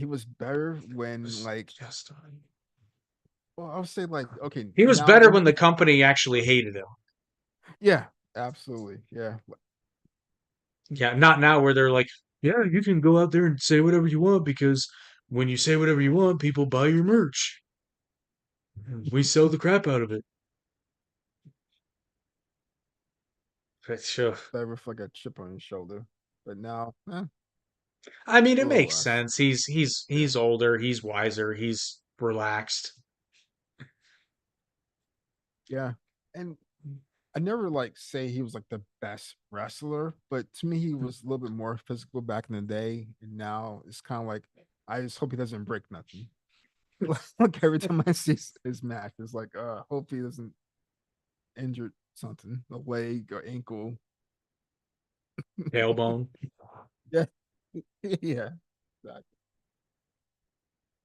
was better when was like just well, I would say like okay, he was now better when when the company actually hated him. yeah, absolutely. Yeah. Yeah, not now where they're like, yeah, you can go out there and say whatever you want because when you say whatever you want, people buy your merch. We sell the crap out of it. But sure. Better with like a chip on his shoulder. But now, I mean, a it little makes less. sense. He's Yeah. he's older, he's wiser, he's relaxed. Yeah. And I never like say he was like the best wrestler, but to me he was a little bit more physical back in the day, and now it's kind of like I just hope he doesn't break nothing. Like every time I see his match, it's like, hope he doesn't injure something, a leg or ankle. Tailbone. Yeah, yeah, exactly.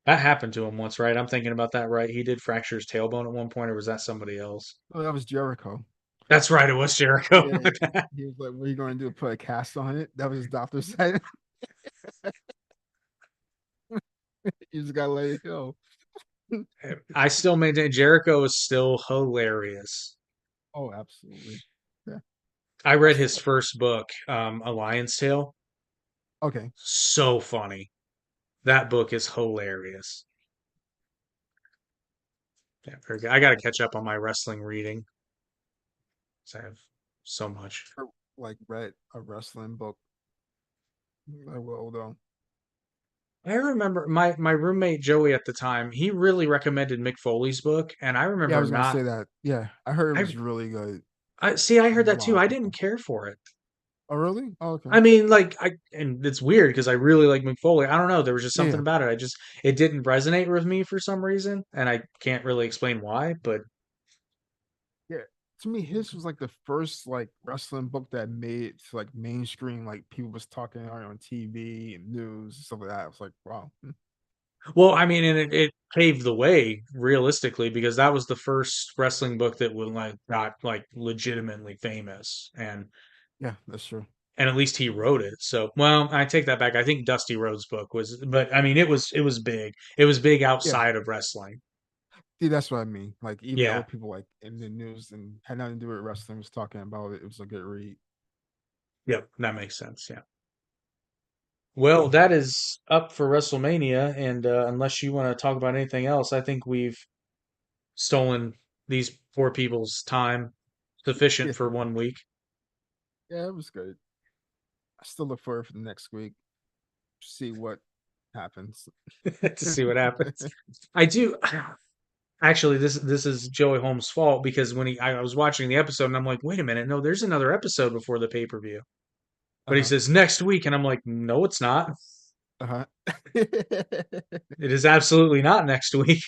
That happened to him once, right? I'm thinking about that, right? He did fracture his tailbone at one point, or was that somebody else? Oh, that was Jericho. That's right, it was Jericho. Yeah, he was like, "What are you going to do? Put a cast on it?" That was his doctor said. You just gotta let it go. I still maintain Jericho is still hilarious. Oh, absolutely. Yeah, I I read still his like. first book, A Lion's Tale. Okay, So funny. That book is hilarious. Yeah, very good. I got to catch up on my wrestling reading 'cause I have so much. or, like read a wrestling book. I will though. I remember my roommate Joey at the time, he really recommended Mick Foley's book, and I Yeah, I remember was gonna not say that. Yeah, I heard it I was really good. I see I heard From a that lot too. of I didn't people. care for it. Oh, really? Oh, okay. I mean, like and it's weird because I really like Mick Foley. I don't know, there was just Yeah, something yeah, about it. It didn't resonate with me for some reason, and I can't really explain why, but yeah. To me, his was like the first like wrestling book that made it to like mainstream. Like people was talking on TV and news and stuff like that. I was like, wow. Well, I mean, and it paved the way realistically because that was the first wrestling book that was like got like legitimately famous, Yeah, that's true. and at least he wrote it. So, well, I take that back. I think Dusty Rhodes' book was, but I mean, it was big. It was big Yeah. outside of wrestling. See, that's what I mean. Like even other Yeah. people like in the news and had nothing to do with wrestling was talking about it. It was a good read. Yep. That makes sense. Yeah. Well, that is up for WrestleMania, and unless you want to talk about anything else, I think we've stolen these poor people's time sufficient Yeah, for 1 week yeah, it was good. I still look forward for the next week. See what happens. to see what happens. I do actually. This is Joey Holmes' fault because when I was watching the episode and I'm like, wait a minute, no, there's another episode before the pay per view. But he Uh-huh. says next week, and I'm like, no, it's not. Uh-huh. It is absolutely not next week.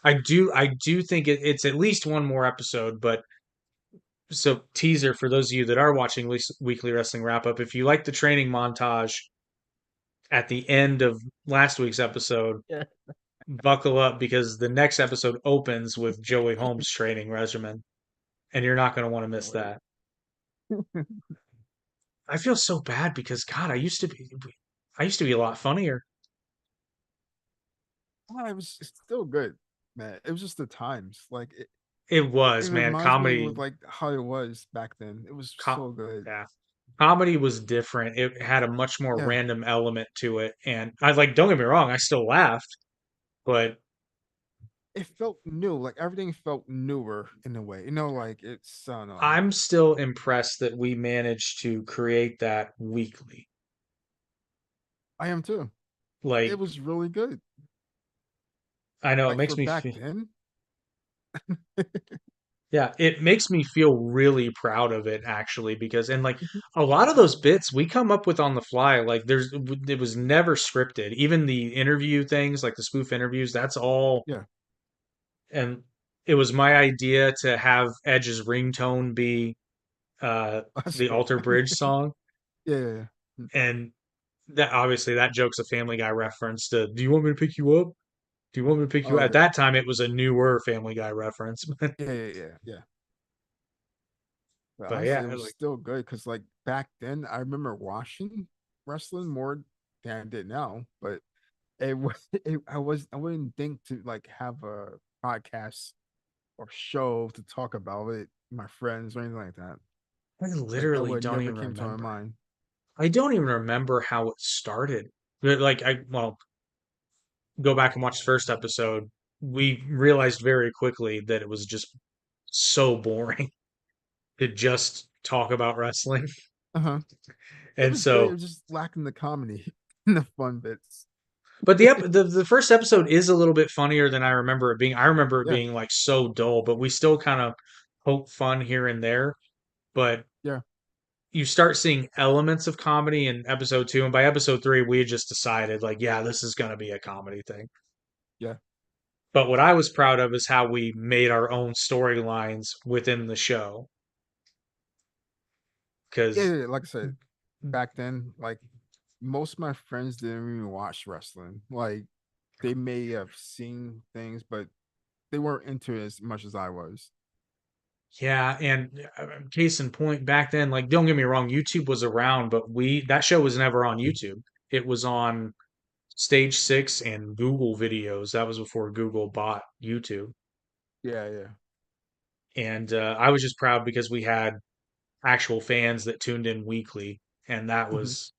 I do think it's at least one more episode, but so teaser for those of you that are watching weekly wrestling wrap up. If you like the training montage at the end of last week's episode, Yeah. buckle up because the next episode opens with Joey Holmes' training regimen, and you're not going to want to miss Can't wait. that. I feel so bad because God, I used to be a lot funnier. Oh, it was still good, man. It was just the times. It It was, man. reminds me with like how it was back then. It was Co- so good. yeah, comedy was different. It had a much more Yeah. random element to it, and I like. Don't get me wrong, I still laughed, but It felt new. Like everything felt newer in a way. Like it's I don't know. I'm still impressed that we managed to create that weekly. I am too. It Like, was really good. I know it Like makes for me back feel, then. yeah, it makes me feel really proud of it actually because, and like Mhm. a lot of those bits we come up with on the fly. Like, it was never scripted. Even the interview things, like the spoof interviews, that's all. Yeah, And it was my idea to have Edge's ringtone be uh that's the cool. Alter Bridge song, Yeah, yeah, yeah. and that obviously that joke's a Family Guy reference to "Do you want me to pick you up? Do you want me to pick you?" Oh, At okay. that time, it was a newer Family Guy reference, Yeah, yeah, yeah, yeah. But but honestly, yeah, it was like still good because like back then, I remember watching wrestling more than I did now. But it was, I wouldn't think to like have a podcast or show to talk about it, my friends or anything like that. I Like that literally would don't never even came to my remember. mind. I don't even remember how it started. But, like well, go back and watch the first episode. We realized very quickly that it was just so boring to just talk about wrestling. Uh-huh. It And was good. It so, was just lacking the comedy and the fun bits. but the first episode is a little bit funnier than I remember it being. I remember it Yeah, being like so dull, but we still kind of poke fun here and there. But yeah, you start seeing elements of comedy in episode two, and by episode three, we had just decided like, yeah, this is going to be a comedy thing. yeah, But what I was proud of is how we made our own storylines within the show. yeah, Because yeah. Like I said, back then, like most of my friends didn't even watch wrestling. Like they may have seen things, but they weren't into it as much as I was. yeah, and case in point, back then, like, don't get me wrong, YouTube was around, but that show was never on YouTube. It was on Stage Six and Google videos. That was before Google bought YouTube. Yeah, yeah. And I was just proud because we had actual fans that tuned in weekly, and that Hmm. was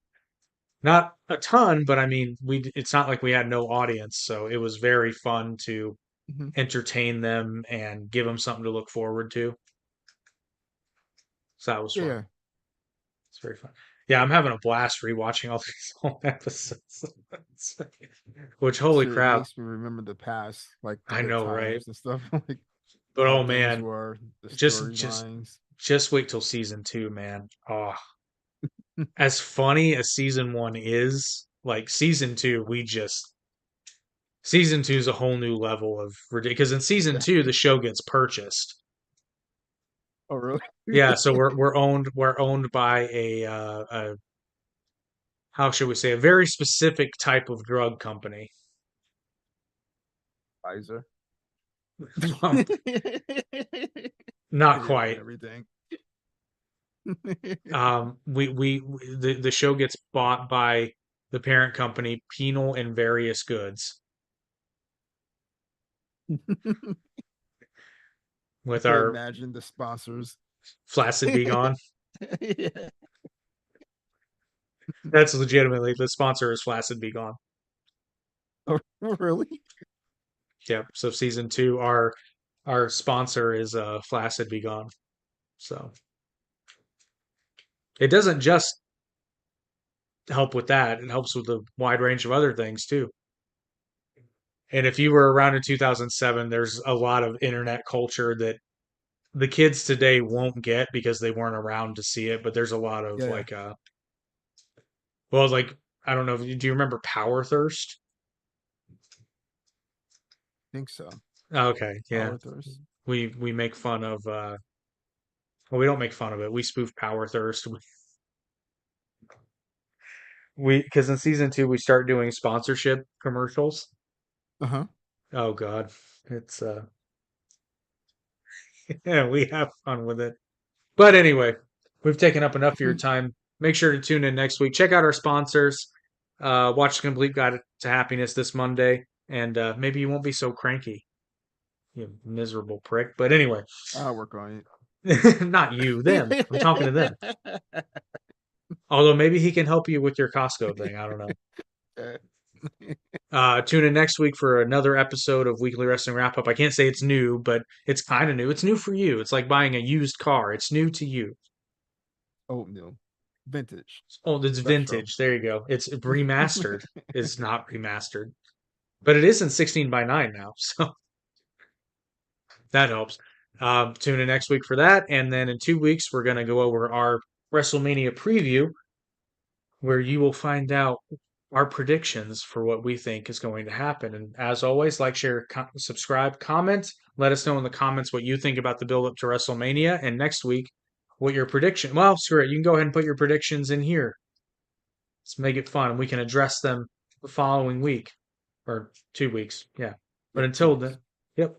not a ton, but I mean, it's not like we had no audience, so it was very fun to Hmm. entertain them and give them something to look forward to. So that was Yeah, fun. yeah. It's very fun. Yeah, I'm having a blast rewatching all these old episodes. Which, holy Actually, it crap, makes me remember the past, like the I good know, right? times and stuff, like But how oh things man, were, the just storylines. just wait till season two, man. Oh, as funny as season one is, like season two, season two is a whole new level of ridiculous. Because in season Yeah. two, the show gets purchased. Oh, really? Yeah, so we're owned by a how should we say, a very specific type of drug company. Pfizer. Um, not Yeah, quite. everything. The show gets bought by the parent company, Penal and Various Goods, I with can our imagine the sponsors. Flaccid Be Gone. Yeah. That's legitimately the sponsor is Flaccid Be Gone. Oh, really? Yep. So season 2, our sponsor is Flaccid Be Gone. So it doesn't just help with that; it helps with a wide range of other things too. And if you were around in 2007, there's a lot of internet culture that the kids today won't get because they weren't around to see it. But there's a lot of Yeah, yeah. like, well, like I don't know. Do you remember Power Thirst? Think so. Okay, yeah. Power thirst. We make fun of well, we don't make fun of it. We spoof Power Thirst. We because in season 2 we start doing sponsorship commercials. Uh-huh. Oh God, it's yeah, we have fun with it. But anyway, we've taken up enough of your time. Make sure to tune in next week. Check out our sponsors. Watch the Complete Guide to Happiness this Monday, and maybe you won't be so cranky, you miserable prick. But anyway, I'll work on not you, them. I'm talking to them. it. Although maybe he can help you with your Costco thing. I don't know. Tune in next week for another episode of Weekly Wrestling Wrap Up. I can't say it's new, but it's kind of new. It's new for you. It's like buying a used car. It's new to you. Oh no. Vintage. Oh, it's Retro. vintage. There you go. It's remastered. It's not remastered, but it is in 16:9 now, so that helps. Tune in next week for that, and then in 2 weeks we're gonna go over our WrestleMania preview, where you will find out our predictions for what we think is going to happen. And as always, like, share, subscribe, comment. Let us know in the comments what you think about the build up to WrestleMania. And next week, what your prediction. Well, screw it. You can go ahead and put your predictions in here. Let's make it fun. We can address them the following week or 2 weeks. Yeah. But Yep, until 2 weeks. then, yep.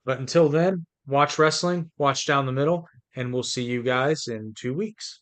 But until then, watch wrestling, watch down the middle, and we'll see you guys in 2 weeks.